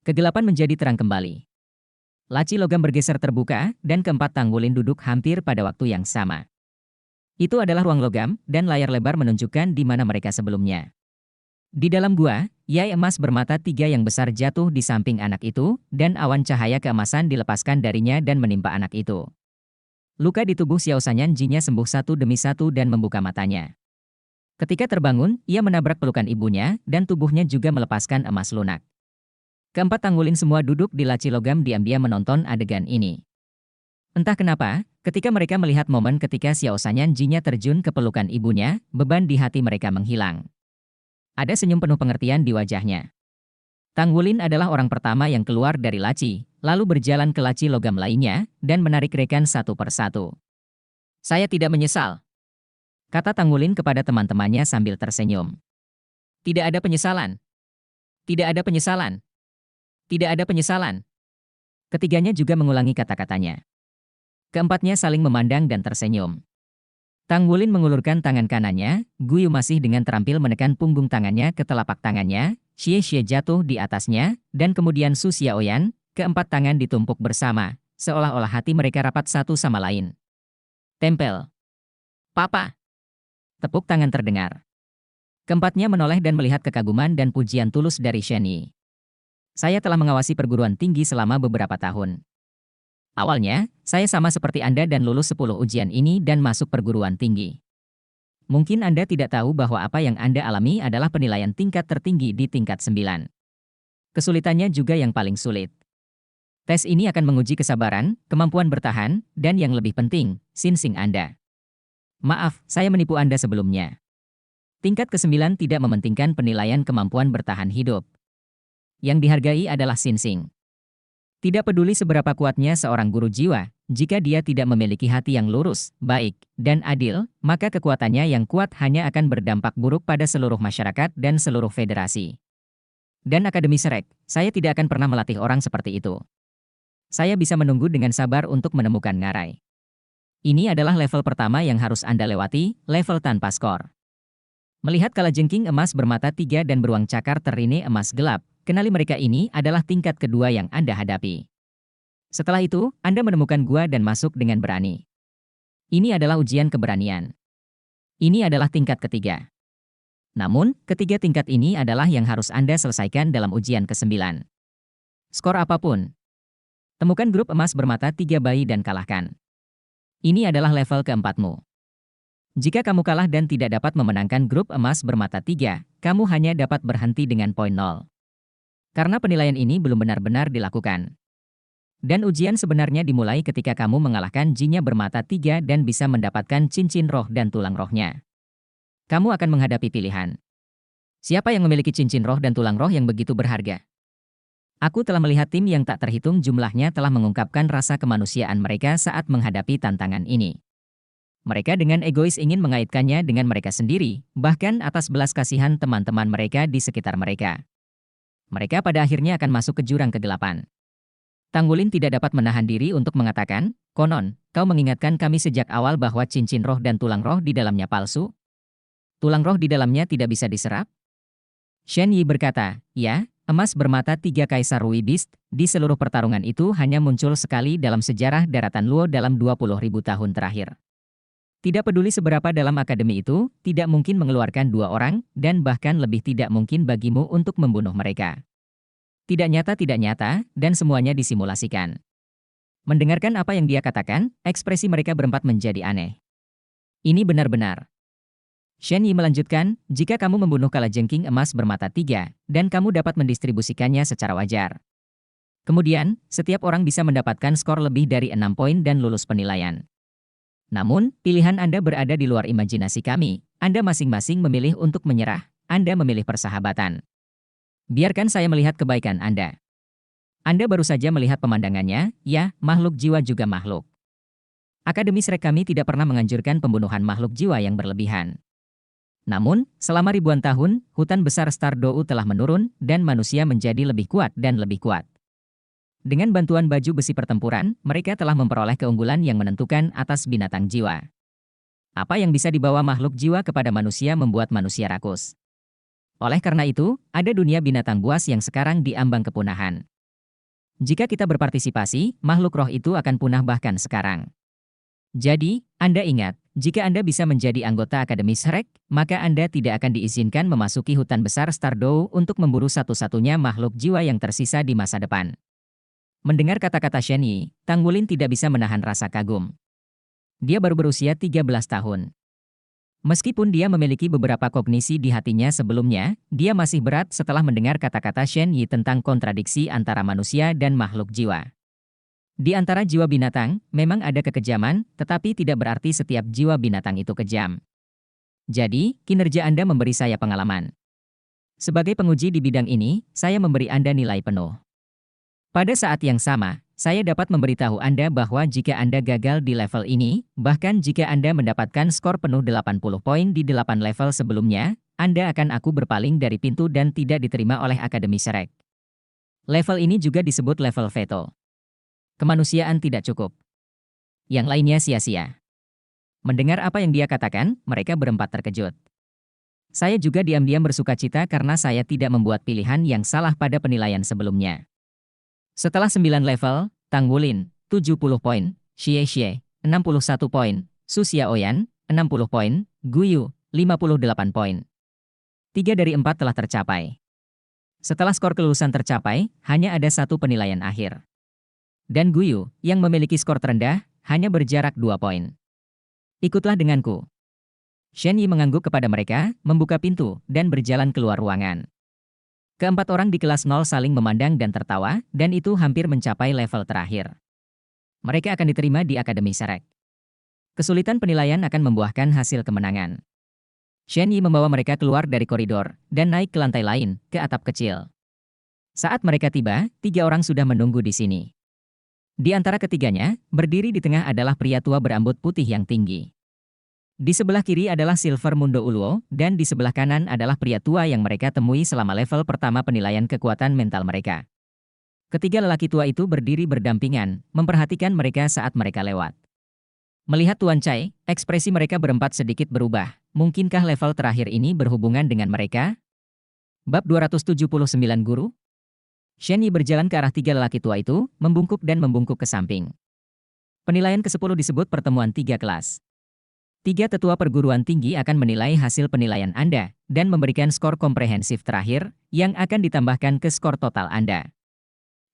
S1: Kegelapan menjadi terang kembali. Laci logam bergeser terbuka, dan keempat Tang Wulin duduk hampir pada waktu yang sama. Itu adalah ruang logam, dan layar lebar menunjukkan di mana mereka sebelumnya. Di dalam gua, yai emas bermata tiga yang besar jatuh di samping anak itu, dan awan cahaya keemasan dilepaskan darinya dan menimpa anak itu. Luka di tubuh Xiao Sanyan Jinya sembuh satu demi satu dan membuka matanya. Ketika terbangun, ia menabrak pelukan ibunya, dan tubuhnya juga melepaskan emas lunak. Keempat Tang Wulin semua duduk di laci logam diam-diam menonton adegan ini. Entah kenapa, ketika mereka melihat momen ketika Xiao Sanyan Jinya terjun ke pelukan ibunya, beban di hati mereka menghilang. Ada senyum penuh pengertian di wajahnya. Tang Wulin adalah orang pertama yang keluar dari laci, lalu berjalan ke laci logam lainnya, dan menarik rekan satu persatu. Saya tidak menyesal, kata Tang Wulin kepada teman-temannya sambil tersenyum. Tidak ada penyesalan. Tidak ada penyesalan. Tidak ada penyesalan. Ketiganya juga mengulangi kata-katanya. Keempatnya saling memandang dan tersenyum. Tang Wulin mengulurkan tangan kanannya, Guyu masih dengan terampil menekan punggung tangannya ke telapak tangannya, Xie Xie jatuh di atasnya, dan kemudian Su Xiaoyan, keempat tangan ditumpuk bersama, seolah-olah hati mereka rapat satu sama lain. Tempel. Papa. Tepuk tangan terdengar. Keempatnya menoleh dan melihat kekaguman dan pujian tulus dari Shen Yi. Saya telah mengawasi perguruan tinggi selama beberapa tahun. Awalnya, saya sama seperti Anda dan lulus 10 ujian ini dan masuk perguruan tinggi. Mungkin Anda tidak tahu bahwa apa yang Anda alami adalah penilaian tingkat tertinggi di tingkat 9. Kesulitannya juga yang paling sulit. Tes ini akan menguji kesabaran, kemampuan bertahan, dan yang lebih penting, sinsing Anda. Maaf, saya menipu Anda sebelumnya. Tingkat ke-9 tidak mementingkan penilaian kemampuan bertahan hidup. Yang dihargai adalah sinsing. Tidak peduli seberapa kuatnya seorang guru jiwa, jika dia tidak memiliki hati yang lurus, baik, dan adil, maka kekuatannya yang kuat hanya akan berdampak buruk pada seluruh masyarakat dan seluruh federasi. Dan Akademi Shrek, saya tidak akan pernah melatih orang seperti itu. Saya bisa menunggu dengan sabar untuk menemukan ngarai. Ini adalah level pertama yang harus Anda lewati, level tanpa skor. Melihat kalajengking emas bermata tiga dan beruang cakar terine emas gelap, kenali mereka ini adalah tingkat kedua yang Anda hadapi. Setelah itu, Anda menemukan gua dan masuk dengan berani. Ini adalah ujian keberanian. Ini adalah tingkat ketiga. Namun, ketiga tingkat ini adalah yang harus Anda selesaikan dalam ujian ke-9. Skor apapun. Temukan grup emas bermata tiga bayi dan kalahkan. Ini adalah level keempatmu. Jika kamu kalah dan tidak dapat memenangkan grup emas bermata tiga, kamu hanya dapat berhenti dengan poin 0. Karena penilaian ini belum benar-benar dilakukan. Dan ujian sebenarnya dimulai ketika kamu mengalahkan Jinya bermata tiga dan bisa mendapatkan cincin roh dan tulang rohnya. Kamu akan menghadapi pilihan. Siapa yang memiliki cincin roh dan tulang roh yang begitu berharga? Aku telah melihat tim yang tak terhitung jumlahnya telah mengungkapkan rasa kemanusiaan mereka saat menghadapi tantangan ini. Mereka dengan egois ingin mengaitkannya dengan mereka sendiri, bahkan atas belas kasihan teman-teman mereka di sekitar mereka. Mereka pada akhirnya akan masuk ke jurang kegelapan. Tang Wulin tidak dapat menahan diri untuk mengatakan, konon, kau mengingatkan kami sejak awal bahwa cincin roh dan tulang roh di dalamnya palsu? Tulang roh di dalamnya tidak bisa diserap? Shen Yi berkata, ya, emas bermata tiga Kaisar Rui Beast, di seluruh pertarungan itu hanya muncul sekali dalam sejarah daratan Luo dalam 20.000 tahun terakhir. Tidak peduli seberapa dalam akademi itu, tidak mungkin mengeluarkan 2 orang, dan bahkan lebih tidak mungkin bagimu untuk membunuh mereka. Tidak nyata, dan semuanya disimulasikan. Mendengarkan apa yang dia katakan, ekspresi mereka berempat menjadi aneh. Ini benar-benar. Shen Yi melanjutkan, jika kamu membunuh kalajengking emas bermata 3, dan kamu dapat mendistribusikannya secara wajar. Kemudian, setiap orang bisa mendapatkan skor lebih dari 6 poin dan lulus penilaian. Namun, pilihan Anda berada di luar imajinasi kami. Anda masing-masing memilih untuk menyerah. Anda memilih persahabatan. Biarkan saya melihat kebaikan Anda. Anda baru saja melihat pemandangannya, ya, makhluk jiwa juga makhluk. Akademi Shrek kami tidak pernah menganjurkan pembunuhan makhluk jiwa yang berlebihan. Namun, selama ribuan tahun, hutan besar Stardew telah menurun, dan manusia menjadi lebih kuat dan lebih kuat. Dengan bantuan baju besi pertempuran, mereka telah memperoleh keunggulan yang menentukan atas binatang jiwa. Apa yang bisa dibawa makhluk jiwa kepada manusia membuat manusia rakus. Oleh karena itu, ada dunia binatang buas yang sekarang diambang kepunahan. Jika kita berpartisipasi, makhluk roh itu akan punah bahkan sekarang. Jadi, Anda ingat, jika Anda bisa menjadi anggota Akademi Shrek, maka Anda tidak akan diizinkan memasuki hutan besar Stardew untuk memburu satu-satunya makhluk jiwa yang tersisa di masa depan. Mendengar kata-kata Shen Yi, Tang Wulin tidak bisa menahan rasa kagum. Dia baru berusia 13 tahun. Meskipun dia memiliki beberapa kognisi di hatinya sebelumnya, dia masih berat setelah mendengar kata-kata Shen Yi tentang kontradiksi antara manusia dan makhluk jiwa. Di antara jiwa binatang, memang ada kekejaman, tetapi tidak berarti setiap jiwa binatang itu kejam. Jadi, kinerja Anda memberi saya pengalaman. Sebagai penguji di bidang ini, saya memberi Anda nilai penuh. Pada saat yang sama, saya dapat memberitahu Anda bahwa jika Anda gagal di level ini, bahkan jika Anda mendapatkan skor penuh 80 poin di 8 level sebelumnya, Anda akan aku berpaling dari pintu dan tidak diterima oleh Akademi Shrek. Level ini juga disebut level veto. Kemanusiaan tidak cukup. Yang lainnya sia-sia. Mendengar apa yang dia katakan, mereka berempat terkejut. Saya juga diam-diam bersukacita karena saya tidak membuat pilihan yang salah pada penilaian sebelumnya. Setelah 9 level, Tang Wulin, 70 poin, Xie Xie, 61 poin, Su Xiaoyan, 60 poin, Guyu, 58 poin. 3 dari 4 telah tercapai. Setelah skor kelulusan tercapai, hanya ada satu penilaian akhir. Dan Guyu, yang memiliki skor terendah, hanya berjarak 2 poin. Ikutlah denganku. Shen Yi mengangguk kepada mereka, membuka pintu, dan berjalan keluar ruangan. Keempat orang di kelas 0 saling memandang dan tertawa, dan itu hampir mencapai level terakhir. Mereka akan diterima di Akademi Shrek. Kesulitan penilaian akan membuahkan hasil kemenangan. Shen Yi membawa mereka keluar dari koridor, dan naik ke lantai lain, ke atap kecil. Saat mereka tiba, 3 orang sudah menunggu di sini. Di antara ketiganya, berdiri di tengah adalah pria tua berambut putih yang tinggi. Di sebelah kiri adalah Silver Mundo Ulwo, dan di sebelah kanan adalah pria tua yang mereka temui selama level pertama penilaian kekuatan mental mereka. Ketiga lelaki tua itu berdiri berdampingan, memperhatikan mereka saat mereka lewat. Melihat Tuan Chai, ekspresi mereka berempat sedikit berubah. Mungkinkah level terakhir ini berhubungan dengan mereka? Bab 279 Guru? Shen Yi berjalan ke arah 3 lelaki tua itu, membungkuk dan membungkuk ke samping. Penilaian ke-10 disebut pertemuan 3 kelas. 3 tetua perguruan tinggi akan menilai hasil penilaian Anda, dan memberikan skor komprehensif terakhir, yang akan ditambahkan ke skor total Anda.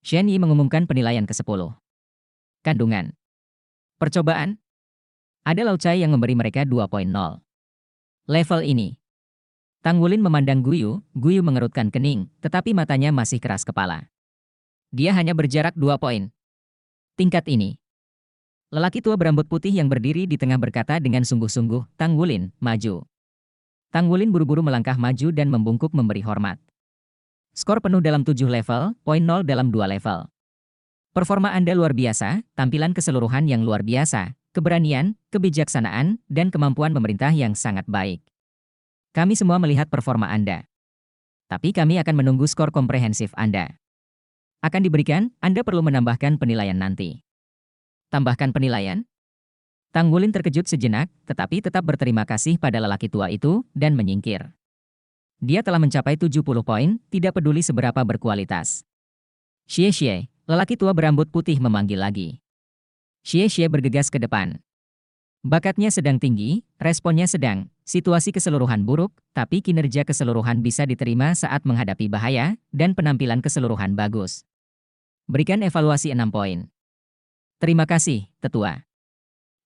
S1: Shen Yi mengumumkan penilaian ke-10. Kandungan. Percobaan. Ada Lao Chai yang memberi mereka 2.0. Level ini. Tang Wulin memandang Guyu, Guyu mengerutkan kening, tetapi matanya masih keras kepala. Dia hanya berjarak 2 poin. Tingkat ini. Lelaki tua berambut putih yang berdiri di tengah berkata dengan sungguh-sungguh, Tang Wulin, maju. Tang Wulin buru-buru melangkah maju dan membungkuk memberi hormat. Skor penuh dalam 7 level, poin 0 dalam 2 level. Performa Anda luar biasa, tampilan keseluruhan yang luar biasa, keberanian, kebijaksanaan, dan kemampuan memerintah yang sangat baik. Kami semua melihat performa Anda. Tapi kami akan menunggu skor komprehensif Anda. Akan diberikan, Anda perlu menambahkan penilaian nanti. Tambahkan penilaian? Tang Wulin terkejut sejenak, tetapi tetap berterima kasih pada lelaki tua itu, dan menyingkir. Dia telah mencapai 70 poin, tidak peduli seberapa berkualitas. Xie Xie, lelaki tua berambut putih memanggil lagi. Xie Xie bergegas ke depan. Bakatnya sedang tinggi, responnya sedang, situasi keseluruhan buruk, tapi kinerja keseluruhan bisa diterima saat menghadapi bahaya, dan penampilan keseluruhan bagus. Berikan evaluasi 6 poin. Terima kasih, tetua.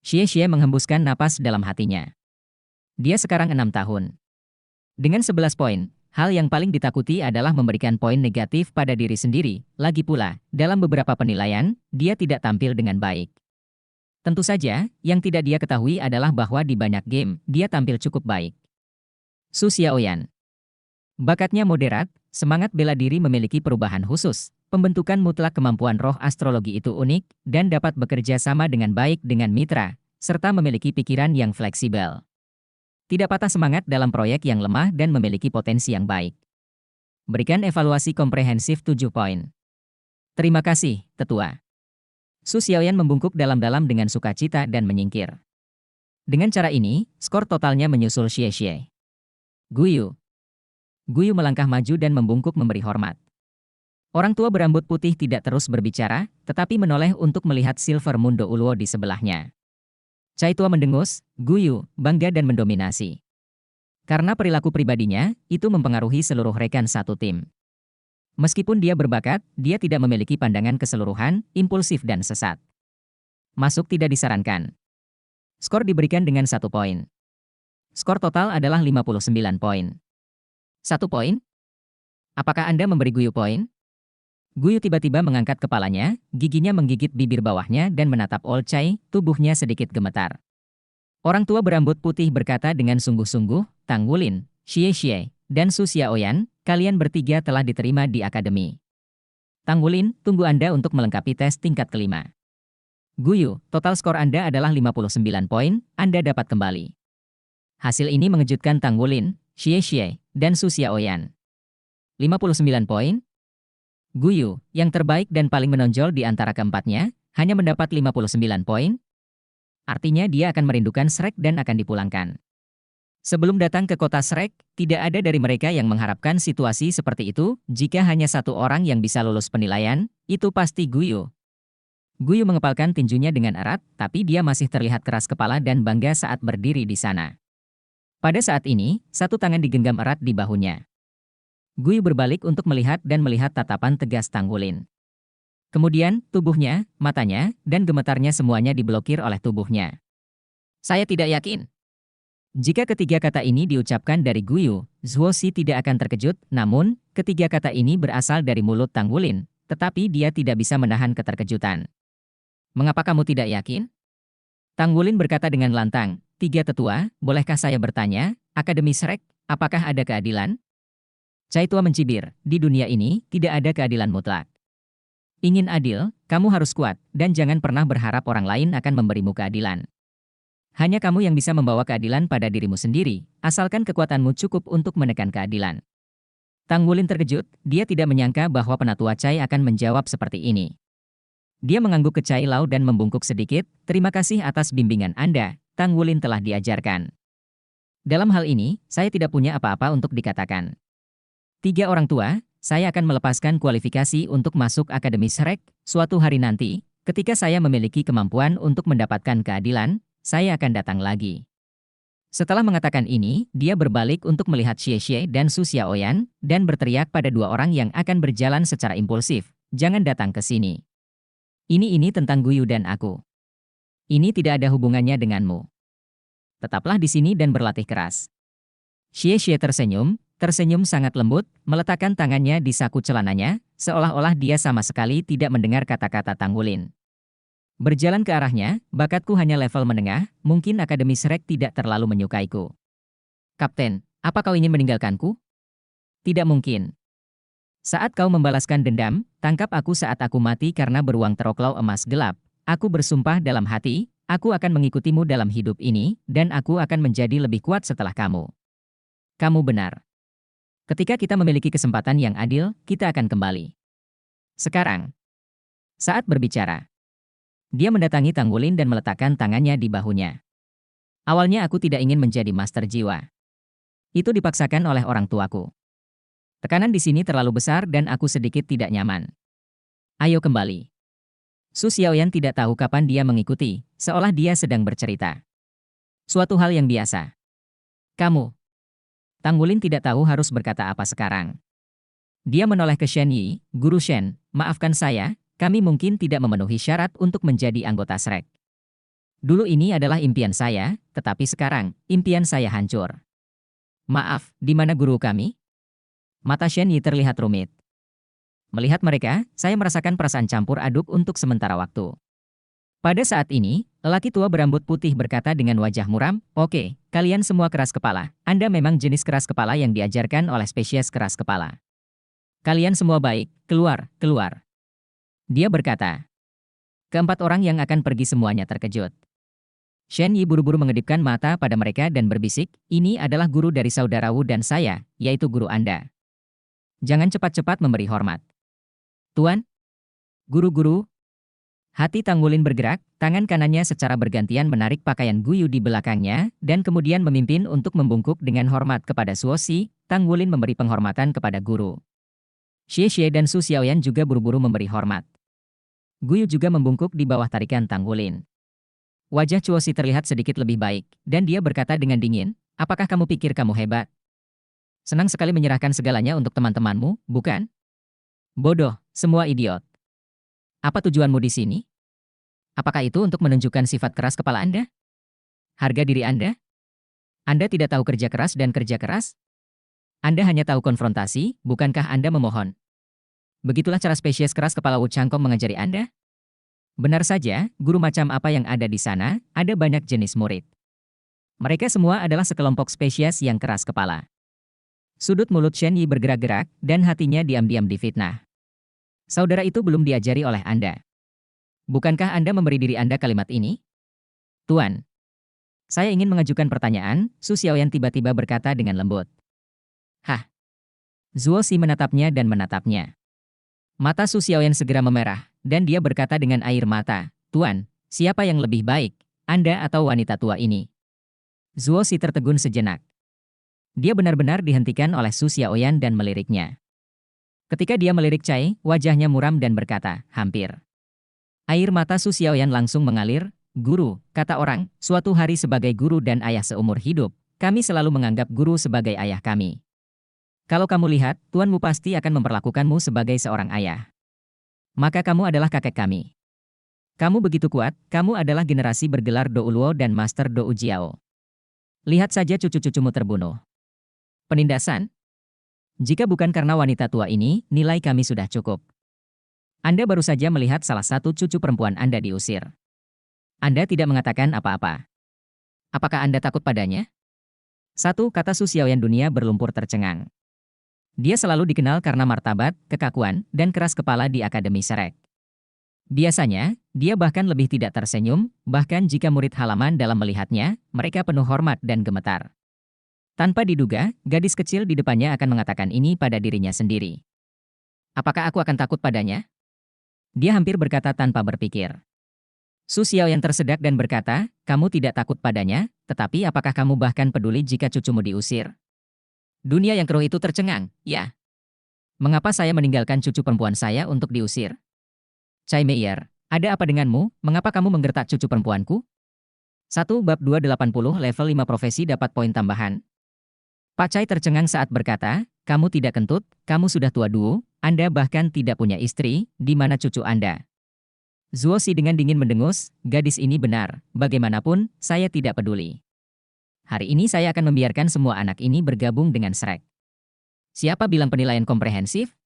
S1: Xie menghembuskan napas dalam hatinya. Dia sekarang 6 tahun. Dengan 11 poin, hal yang paling ditakuti adalah memberikan poin negatif pada diri sendiri. Lagi pula, dalam beberapa penilaian, dia tidak tampil dengan baik. Tentu saja, yang tidak dia ketahui adalah bahwa di banyak game, dia tampil cukup baik. Su Xiaoyan. Bakatnya moderat, semangat bela diri memiliki perubahan khusus. Pembentukan mutlak kemampuan roh astrologi itu unik, dan dapat bekerja sama dengan baik dengan mitra, serta memiliki pikiran yang fleksibel. Tidak patah semangat dalam proyek yang lemah dan memiliki potensi yang baik. Berikan evaluasi komprehensif 7 poin. Terima kasih, tetua. Su Xiaoyan membungkuk dalam-dalam dengan sukacita dan menyingkir. Dengan cara ini, skor totalnya menyusul Xie. Guyu. Guyu melangkah maju dan membungkuk memberi hormat. Orang tua berambut putih tidak terus berbicara, tetapi menoleh untuk melihat Silver Mundo Ulwo di sebelahnya. Cai tua mendengus, guyu, bangga dan mendominasi. Karena perilaku pribadinya, itu mempengaruhi seluruh rekan satu tim. Meskipun dia berbakat, dia tidak memiliki pandangan keseluruhan, impulsif dan sesat. Masuk tidak disarankan. Skor diberikan dengan 1 poin. Skor total adalah 59 poin. 1 poin? Apakah Anda memberi Guyu poin? Guyu tiba-tiba mengangkat kepalanya, giginya menggigit bibir bawahnya dan menatap Old Chai, tubuhnya sedikit gemetar. Orang tua berambut putih berkata dengan sungguh-sungguh, Tang Wulin, Xie, dan Su Xiaoyan, kalian bertiga telah diterima di akademi. Tang Wulin, tunggu Anda untuk melengkapi tes tingkat kelima. Guyu, total skor Anda adalah 59 poin, Anda dapat kembali. Hasil ini mengejutkan Tang Wulin, Xie, dan Su Xiaoyan. 59 poin? Guyu, yang terbaik dan paling menonjol di antara keempatnya, hanya mendapat 59 poin. Artinya dia akan merindukan Shrek dan akan dipulangkan. Sebelum datang ke kota Shrek, tidak ada dari mereka yang mengharapkan situasi seperti itu. Jika hanya satu orang yang bisa lulus penilaian, itu pasti Guyu. Guyu mengepalkan tinjunya dengan erat, tapi dia masih terlihat keras kepala dan bangga saat berdiri di sana. Pada saat ini, satu tangan digenggam erat di bahunya. Guyu berbalik untuk melihat dan melihat tatapan tegas Tang Wulin. Kemudian, tubuhnya, matanya, dan gemetarnya semuanya diblokir oleh tubuhnya. Saya tidak yakin. Jika ketiga kata ini diucapkan dari Guyu, Zhuo Xi tidak akan terkejut, namun, ketiga kata ini berasal dari mulut Tang Wulin, tetapi dia tidak bisa menahan keterkejutan. Mengapa kamu tidak yakin? Tang Wulin berkata dengan lantang, tiga tetua, bolehkah saya bertanya, Akademi Shrek, apakah ada keadilan? Cai tua mencibir, di dunia ini, tidak ada keadilan mutlak. Ingin adil, kamu harus kuat, dan jangan pernah berharap orang lain akan memberimu keadilan. Hanya kamu yang bisa membawa keadilan pada dirimu sendiri, asalkan kekuatanmu cukup untuk menekan keadilan. Tang Wulin terkejut, dia tidak menyangka bahwa penatua Cai akan menjawab seperti ini. Dia mengangguk ke Cai Lao dan membungkuk sedikit, terima kasih atas bimbingan Anda, Tang Wulin telah diajarkan. Dalam hal ini, saya tidak punya apa-apa untuk dikatakan. Tiga orang tua, saya akan melepaskan kualifikasi untuk masuk Akademi Shrek. Suatu hari nanti, ketika saya memiliki kemampuan untuk mendapatkan keadilan, saya akan datang lagi. Setelah mengatakan ini, dia berbalik untuk melihat Xie dan Su Xiaoyan, dan berteriak pada dua orang yang akan berjalan secara impulsif, jangan datang ke sini. Ini tentang Guyu dan aku. Ini tidak ada hubungannya denganmu. Tetaplah di sini dan berlatih keras. Xie tersenyum sangat lembut, meletakkan tangannya di saku celananya, seolah-olah dia sama sekali tidak mendengar kata-kata Tang Wulin. Berjalan ke arahnya, bakatku hanya level menengah, mungkin Akademi Shrek tidak terlalu menyukaiku. Kapten, apa kau ingin meninggalkanku? Tidak mungkin. Saat kau membalaskan dendam, tangkap aku saat aku mati karena beruang teroklau emas gelap. Aku bersumpah dalam hati, aku akan mengikutimu dalam hidup ini, dan aku akan menjadi lebih kuat setelah kamu. Kamu benar. Ketika kita memiliki kesempatan yang adil, kita akan kembali. Sekarang. Saat berbicara. Dia mendatangi Tang Wulin dan meletakkan tangannya di bahunya. Awalnya aku tidak ingin menjadi master jiwa. Itu dipaksakan oleh orang tuaku. Tekanan di sini terlalu besar dan aku sedikit tidak nyaman. Ayo kembali. Su Xiaoyan tidak tahu kapan dia mengikuti, seolah dia sedang bercerita. Suatu hal yang biasa. Kamu. Tang Wulin tidak tahu harus berkata apa sekarang. Dia menoleh ke Shen Yi, Guru Shen, maafkan saya, kami mungkin tidak memenuhi syarat untuk menjadi anggota Shrek. Dulu ini adalah impian saya, tetapi sekarang, impian saya hancur. Maaf, di mana guru kami? Mata Shen Yi terlihat rumit. Melihat mereka, saya merasakan perasaan campur aduk untuk sementara waktu. Pada saat ini, lelaki tua berambut putih berkata dengan wajah muram, "Oke, kalian semua keras kepala. Anda memang jenis keras kepala yang diajarkan oleh spesies keras kepala. Kalian semua baik, keluar, keluar." Dia berkata. Keempat orang yang akan pergi semuanya terkejut. Shen Yi buru-buru mengedipkan mata pada mereka dan berbisik, "Ini adalah guru dari saudara Wu dan saya, yaitu guru Anda. Jangan cepat-cepat memberi hormat." "Tuan? Guru-guru?" Hati Tang Wulin bergerak, tangan kanannya secara bergantian menarik pakaian Guyu di belakangnya, dan kemudian memimpin untuk membungkuk dengan hormat kepada Suosi. Tang Wulin memberi penghormatan kepada guru. Xie Xie dan Su Xiaoyan juga buru-buru memberi hormat. Guyu juga membungkuk di bawah tarikan Tang Wulin. Wajah Suosi terlihat sedikit lebih baik, dan dia berkata dengan dingin, "Apakah kamu pikir kamu hebat? Senang sekali menyerahkan segalanya untuk teman-temanmu, bukan? Bodoh, semua idiot. Apa tujuanmu di sini? Apakah itu untuk menunjukkan sifat keras kepala Anda? Harga diri Anda? Anda tidak tahu kerja keras dan kerja keras? Anda hanya tahu konfrontasi, bukankah Anda memohon? Begitulah cara spesies keras kepala Wu Changkong mengajari Anda? Benar saja, guru macam apa yang ada di sana, ada banyak jenis murid. Mereka semua adalah sekelompok spesies yang keras kepala." Sudut mulut Shen Yi bergerak-gerak, dan hatinya diam-diam difitnah. "Saudara itu belum diajari oleh Anda. Bukankah Anda memberi diri Anda kalimat ini?" "Tuan, saya ingin mengajukan pertanyaan," Su Xiaoyan tiba-tiba berkata dengan lembut. "Hah?" Zuo Si menatapnya dan menatapnya. Mata Su Xiaoyan segera memerah, dan dia berkata dengan air mata, "Tuan, siapa yang lebih baik, Anda atau wanita tua ini?" Zuo Si tertegun sejenak. Dia benar-benar dihentikan oleh Su Xiaoyan dan meliriknya. Ketika dia melirik Cai, wajahnya muram dan berkata, "Hampir." Air mata Su Xiaoyan langsung mengalir. "Guru," kata orang, "suatu hari sebagai guru dan ayah seumur hidup, kami selalu menganggap guru sebagai ayah kami. Kalau kamu lihat, tuanmu pasti akan memperlakukanmu sebagai seorang ayah. Maka kamu adalah kakek kami. Kamu begitu kuat, kamu adalah generasi bergelar Do Uluo dan Master Do Ujiao. Lihat saja cucu-cucumu terbunuh. Penindasan? Jika bukan karena wanita tua ini, nilai kami sudah cukup. Anda baru saja melihat salah satu cucu perempuan Anda diusir. Anda tidak mengatakan apa-apa. Apakah Anda takut padanya?" Satu kata Su Xiaoyan dunia berlumpur tercengang. Dia selalu dikenal karena martabat, kekakuan, dan keras kepala di Akademi Shrek. Biasanya, dia bahkan lebih tidak tersenyum, bahkan jika murid halaman dalam melihatnya, mereka penuh hormat dan gemetar. Tanpa diduga, gadis kecil di depannya akan mengatakan ini pada dirinya sendiri. "Apakah aku akan takut padanya?" Dia hampir berkata tanpa berpikir. Su Xiaoyan tersedak dan berkata, "Kamu tidak takut padanya, tetapi apakah kamu bahkan peduli jika cucumu diusir?" Dunia yang keruh itu tercengang, "Ya. Mengapa saya meninggalkan cucu perempuan saya untuk diusir?" "Cai Meier, ada apa denganmu, mengapa kamu menggertak cucu perempuanku?" 1 bab 280 level 5 profesi dapat poin tambahan. Pak Cai tercengang saat berkata, "Kamu tidak kentut, kamu sudah tua duo, Anda bahkan tidak punya istri, di mana cucu Anda?" Zuo Si dengan dingin mendengus, "Gadis ini benar, bagaimanapun, saya tidak peduli. Hari ini saya akan membiarkan semua anak ini bergabung dengan Shrek." Siapa bilang penilaian komprehensif?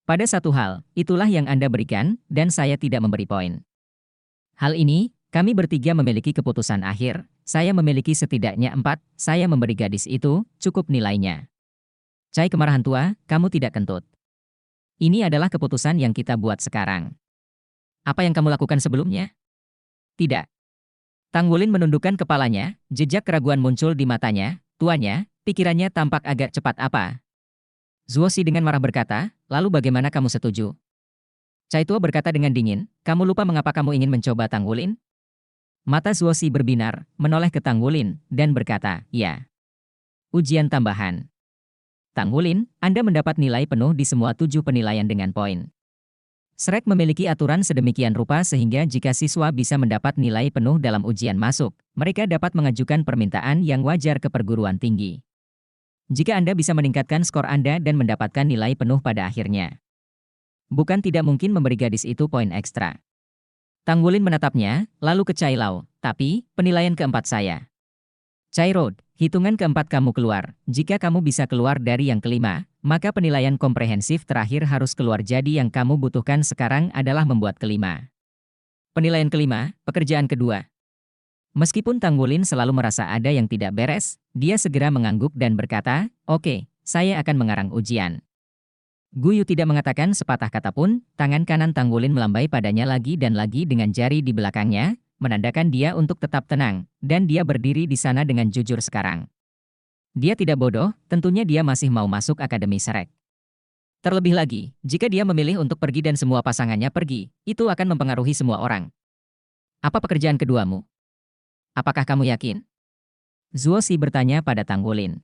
S1: Pada satu hal, itulah yang Anda berikan, dan saya tidak memberi poin. Hal ini, kami bertiga memiliki keputusan akhir. Saya memiliki setidaknya 4, saya memberi gadis itu, cukup nilainya. Cai kemarahan tua, kamu tidak kentut. Ini adalah keputusan yang kita buat sekarang. Apa yang kamu lakukan sebelumnya? Tidak. Tang Wulin menundukkan kepalanya, jejak keraguan muncul di matanya, tuannya, pikirannya tampak agak cepat apa? Zuo Si dengan marah berkata, "Lalu bagaimana kamu setuju?" Cai tua berkata dengan dingin, "Kamu lupa mengapa kamu ingin mencoba Tang Wulin?" Mata Zuo Si berbinar, menoleh ke Tang Wulin, dan berkata, "Ya. Ujian tambahan. Tang Wulin, Anda mendapat nilai penuh di semua 7 penilaian dengan poin. SREK memiliki aturan sedemikian rupa sehingga jika siswa bisa mendapat nilai penuh dalam ujian masuk, mereka dapat mengajukan permintaan yang wajar ke perguruan tinggi. Jika Anda bisa meningkatkan skor Anda dan mendapatkan nilai penuh pada akhirnya. Bukan tidak mungkin memberi gadis itu poin ekstra. Tanggulin menatapnya, lalu ke Chai Lao. Tapi, penilaian keempat saya. Chai Road, hitungan keempat kamu keluar. Jika kamu bisa keluar dari yang kelima, maka penilaian komprehensif terakhir harus keluar, jadi yang kamu butuhkan sekarang adalah membuat kelima. Penilaian kelima, pekerjaan kedua. Meskipun Tanggulin selalu merasa ada yang tidak beres, dia segera mengangguk dan berkata, "Oke, saya akan mengarang ujian." Guyu tidak mengatakan sepatah kata pun, tangan kanan Tanggulin melambai padanya lagi dan lagi dengan jari di belakangnya, menandakan dia untuk tetap tenang, dan dia berdiri di sana dengan jujur sekarang. Dia tidak bodoh, tentunya dia masih mau masuk Akademi SREK. Terlebih lagi, jika dia memilih untuk pergi dan semua pasangannya pergi, itu akan mempengaruhi semua orang. Apa pekerjaan keduamu? Apakah kamu yakin? Zuo Si bertanya pada Tanggulin.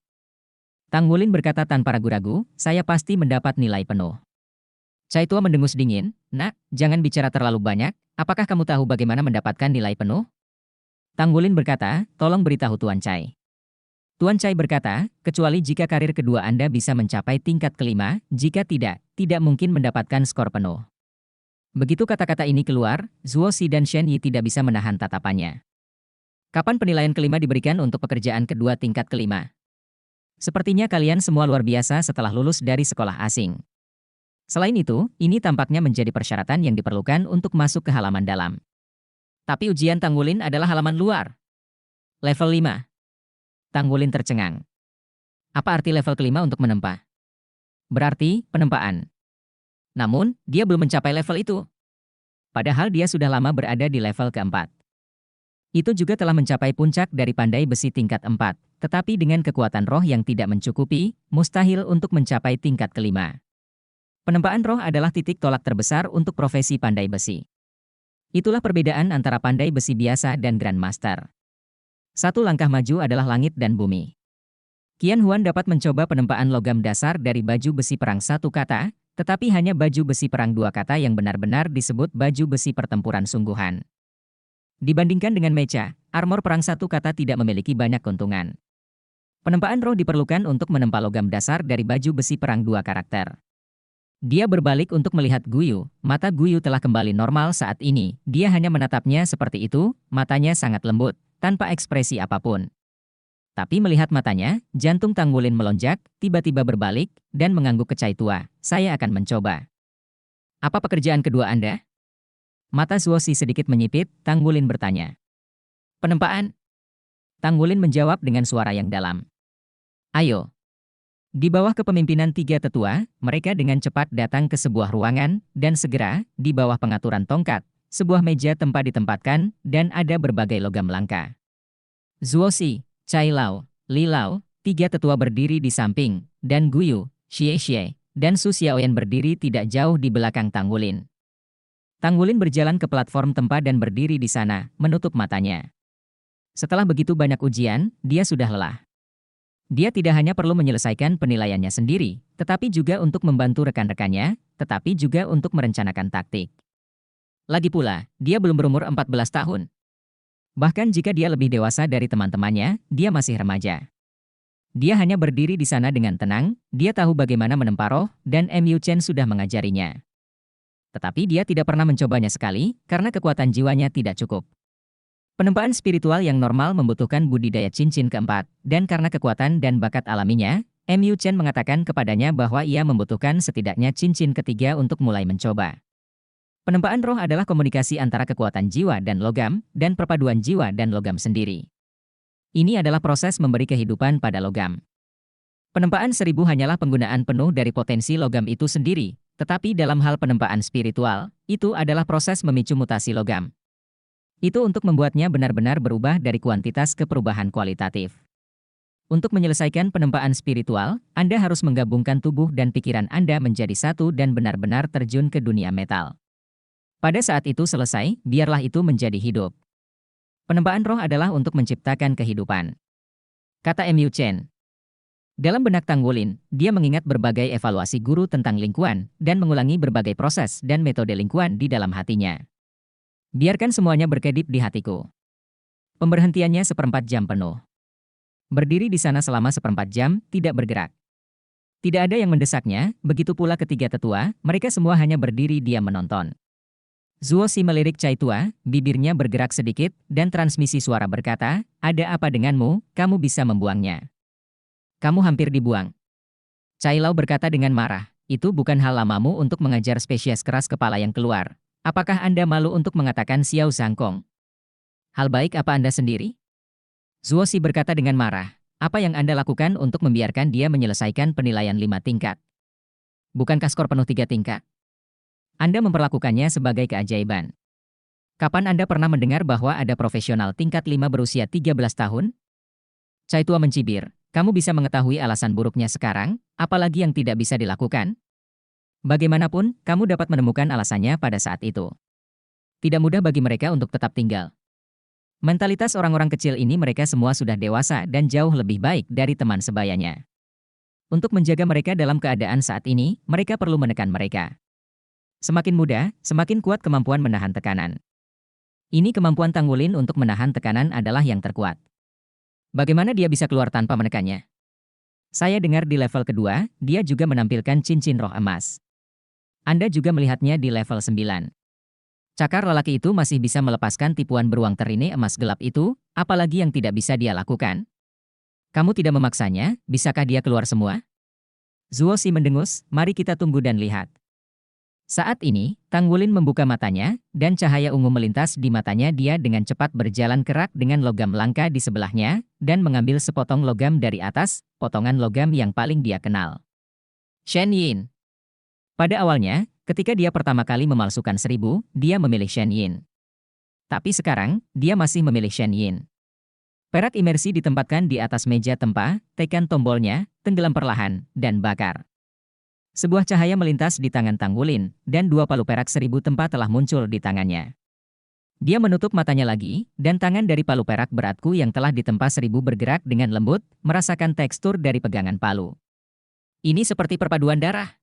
S1: Tanggulin berkata tanpa ragu-ragu, saya pasti mendapat nilai penuh. Chai Tua mendengus dingin, "Nak, jangan bicara terlalu banyak, apakah kamu tahu bagaimana mendapatkan nilai penuh?" Tanggulin berkata, "Tolong beritahu Tuan Chai." Tuan Chai berkata, "Kecuali jika karir kedua Anda bisa mencapai tingkat kelima, jika tidak, tidak mungkin mendapatkan skor penuh." Begitu kata-kata ini keluar, Zuo Si dan Shen Yi tidak bisa menahan tatapannya. Kapan penilaian kelima diberikan untuk pekerjaan kedua tingkat kelima? Sepertinya kalian semua luar biasa setelah lulus dari sekolah asing. Selain itu, ini tampaknya menjadi persyaratan yang diperlukan untuk masuk ke halaman dalam. Tapi ujian Tanggulin adalah halaman luar. Level 5. Tanggulin tercengang. Apa arti level kelima untuk menempa? Berarti, penempaan. Namun, dia belum mencapai level itu. Padahal dia sudah lama berada di level keempat. Itu juga telah mencapai puncak dari pandai besi tingkat 4, tetapi dengan kekuatan roh yang tidak mencukupi, mustahil untuk mencapai tingkat kelima. Penempaan roh adalah titik tolak terbesar untuk profesi pandai besi. Itulah perbedaan antara pandai besi biasa dan Grandmaster. Satu langkah maju adalah langit dan bumi. Qian Huan dapat mencoba penempaan logam dasar dari baju besi perang satu kata, tetapi hanya baju besi perang dua kata yang benar-benar disebut baju besi pertempuran sungguhan. Dibandingkan dengan mecha, armor perang satu kata tidak memiliki banyak keuntungan. Penempaan roh diperlukan untuk menempa logam dasar dari baju besi perang dua karakter. Dia berbalik untuk melihat Guyu, mata Guyu telah kembali normal saat ini, dia hanya menatapnya seperti itu, matanya sangat lembut, tanpa ekspresi apapun. Tapi melihat matanya, jantung Tanggulin melonjak, tiba-tiba berbalik, dan mengangguk ke Chai Tua, "Saya akan mencoba." "Apa pekerjaan kedua Anda?" Mata Zuo Si sedikit menyipit, Tanggulin bertanya. "Penempaan?" Tanggulin menjawab dengan suara yang dalam. "Ayo." Di bawah kepemimpinan tiga tetua, mereka dengan cepat datang ke sebuah ruangan, dan segera, di bawah pengaturan tongkat, sebuah meja tempat ditempatkan, dan ada berbagai logam langka. Zuo Si, Chai Lao, Li Lao, tiga tetua berdiri di samping, dan Guyu, Xie Xie, dan Su Xiaoyan berdiri tidak jauh di belakang Tanggulin. Tanggulin berjalan ke platform tempat dan berdiri di sana, menutup matanya. Setelah begitu banyak ujian, dia sudah lelah. Dia tidak hanya perlu menyelesaikan penilaiannya sendiri, tetapi juga untuk membantu rekan-rekannya, tetapi juga untuk merencanakan taktik. Lagi pula, dia belum berumur 14 tahun. Bahkan jika dia lebih dewasa dari teman-temannya, dia masih remaja. Dia hanya berdiri di sana dengan tenang, dia tahu bagaimana menempa roh, dan Mu Chen sudah mengajarinya. Tetapi dia tidak pernah mencobanya sekali, karena kekuatan jiwanya tidak cukup. Penempaan spiritual yang normal membutuhkan budidaya cincin keempat, dan karena kekuatan dan bakat alaminya, Mu Chen mengatakan kepadanya bahwa ia membutuhkan setidaknya cincin ketiga untuk mulai mencoba. Penempaan roh adalah komunikasi antara kekuatan jiwa dan logam, dan perpaduan jiwa dan logam sendiri. Ini adalah proses memberi kehidupan pada logam. Penempaan 1000 hanyalah penggunaan penuh dari potensi logam itu sendiri, tetapi dalam hal penempaan spiritual, itu adalah proses memicu mutasi logam. Itu untuk membuatnya benar-benar berubah dari kuantitas ke perubahan kualitatif. Untuk menyelesaikan penempaan spiritual, Anda harus menggabungkan tubuh dan pikiran Anda menjadi satu dan benar-benar terjun ke dunia metal. Pada saat itu selesai, biarlah itu menjadi hidup. Penempaan roh adalah untuk menciptakan kehidupan. Kata Mu Chen. Dalam benak Tang Wulin, dia mengingat berbagai evaluasi guru tentang lingkuan dan mengulangi berbagai proses dan metode lingkuan di dalam hatinya. Biarkan semuanya berkedip di hatiku. Pemberhentiannya seperempat jam penuh. Berdiri di sana selama seperempat jam, tidak bergerak. Tidak ada yang mendesaknya, begitu pula ketiga tetua, mereka semua hanya berdiri diam menonton. Zuo Si melirik Cai Tua, bibirnya bergerak sedikit, dan transmisi suara berkata, "Ada apa denganmu, kamu bisa membuangnya. Kamu hampir dibuang." Cai Lao berkata dengan marah, "Itu bukan hal lamamu untuk mengajar spesies keras kepala yang keluar. Apakah Anda malu untuk mengatakan Xiao Zhangkong? Hal baik apa Anda sendiri?" Zuo Si berkata dengan marah, "Apa yang Anda lakukan untuk membiarkan dia menyelesaikan penilaian 5 tingkat? Bukankah skor penuh 3 tingkat? Anda memperlakukannya sebagai keajaiban. Kapan Anda pernah mendengar bahwa ada profesional tingkat 5 berusia 13 tahun?" Cai Tua mencibir, "Kamu bisa mengetahui alasan buruknya sekarang, apalagi yang tidak bisa dilakukan? Bagaimanapun, kamu dapat menemukan alasannya pada saat itu. Tidak mudah bagi mereka untuk tetap tinggal. Mentalitas orang-orang kecil ini mereka semua sudah dewasa dan jauh lebih baik dari teman sebayanya. Untuk menjaga mereka dalam keadaan saat ini, mereka perlu menekan mereka. Semakin muda, semakin kuat kemampuan menahan tekanan. Ini kemampuan Tang Wulin untuk menahan tekanan adalah yang terkuat. Bagaimana dia bisa keluar tanpa menekannya? Saya dengar di level kedua, dia juga menampilkan cincin roh emas. Anda juga melihatnya di level 9. Cakar lelaki itu masih bisa melepaskan tipuan beruang terini emas gelap itu, apalagi yang tidak bisa dia lakukan? Kamu tidak memaksanya, bisakah dia keluar semua? Zuo Si mendengus, "Mari kita tunggu dan lihat." Saat ini, Tang Wulin membuka matanya, dan cahaya ungu melintas di matanya. Dia dengan cepat berjalan kerak dengan logam langka di sebelahnya, dan mengambil sepotong logam dari atas, potongan logam yang paling dia kenal. Shen Yin. Pada awalnya, ketika dia pertama kali memalsukan 1000, dia memilih Shen Yin. Tapi sekarang, dia masih memilih Shen Yin. Perak imersi ditempatkan di atas meja tempa, tekan tombolnya, tenggelam perlahan, dan bakar. Sebuah cahaya melintas di tangan Tang Wulin, dan 2 palu perak 1000 tempa telah muncul di tangannya. Dia menutup matanya lagi, dan tangan dari palu perak beratku yang telah ditempa 1000 bergerak dengan lembut, merasakan tekstur dari pegangan palu. Ini seperti perpaduan darah.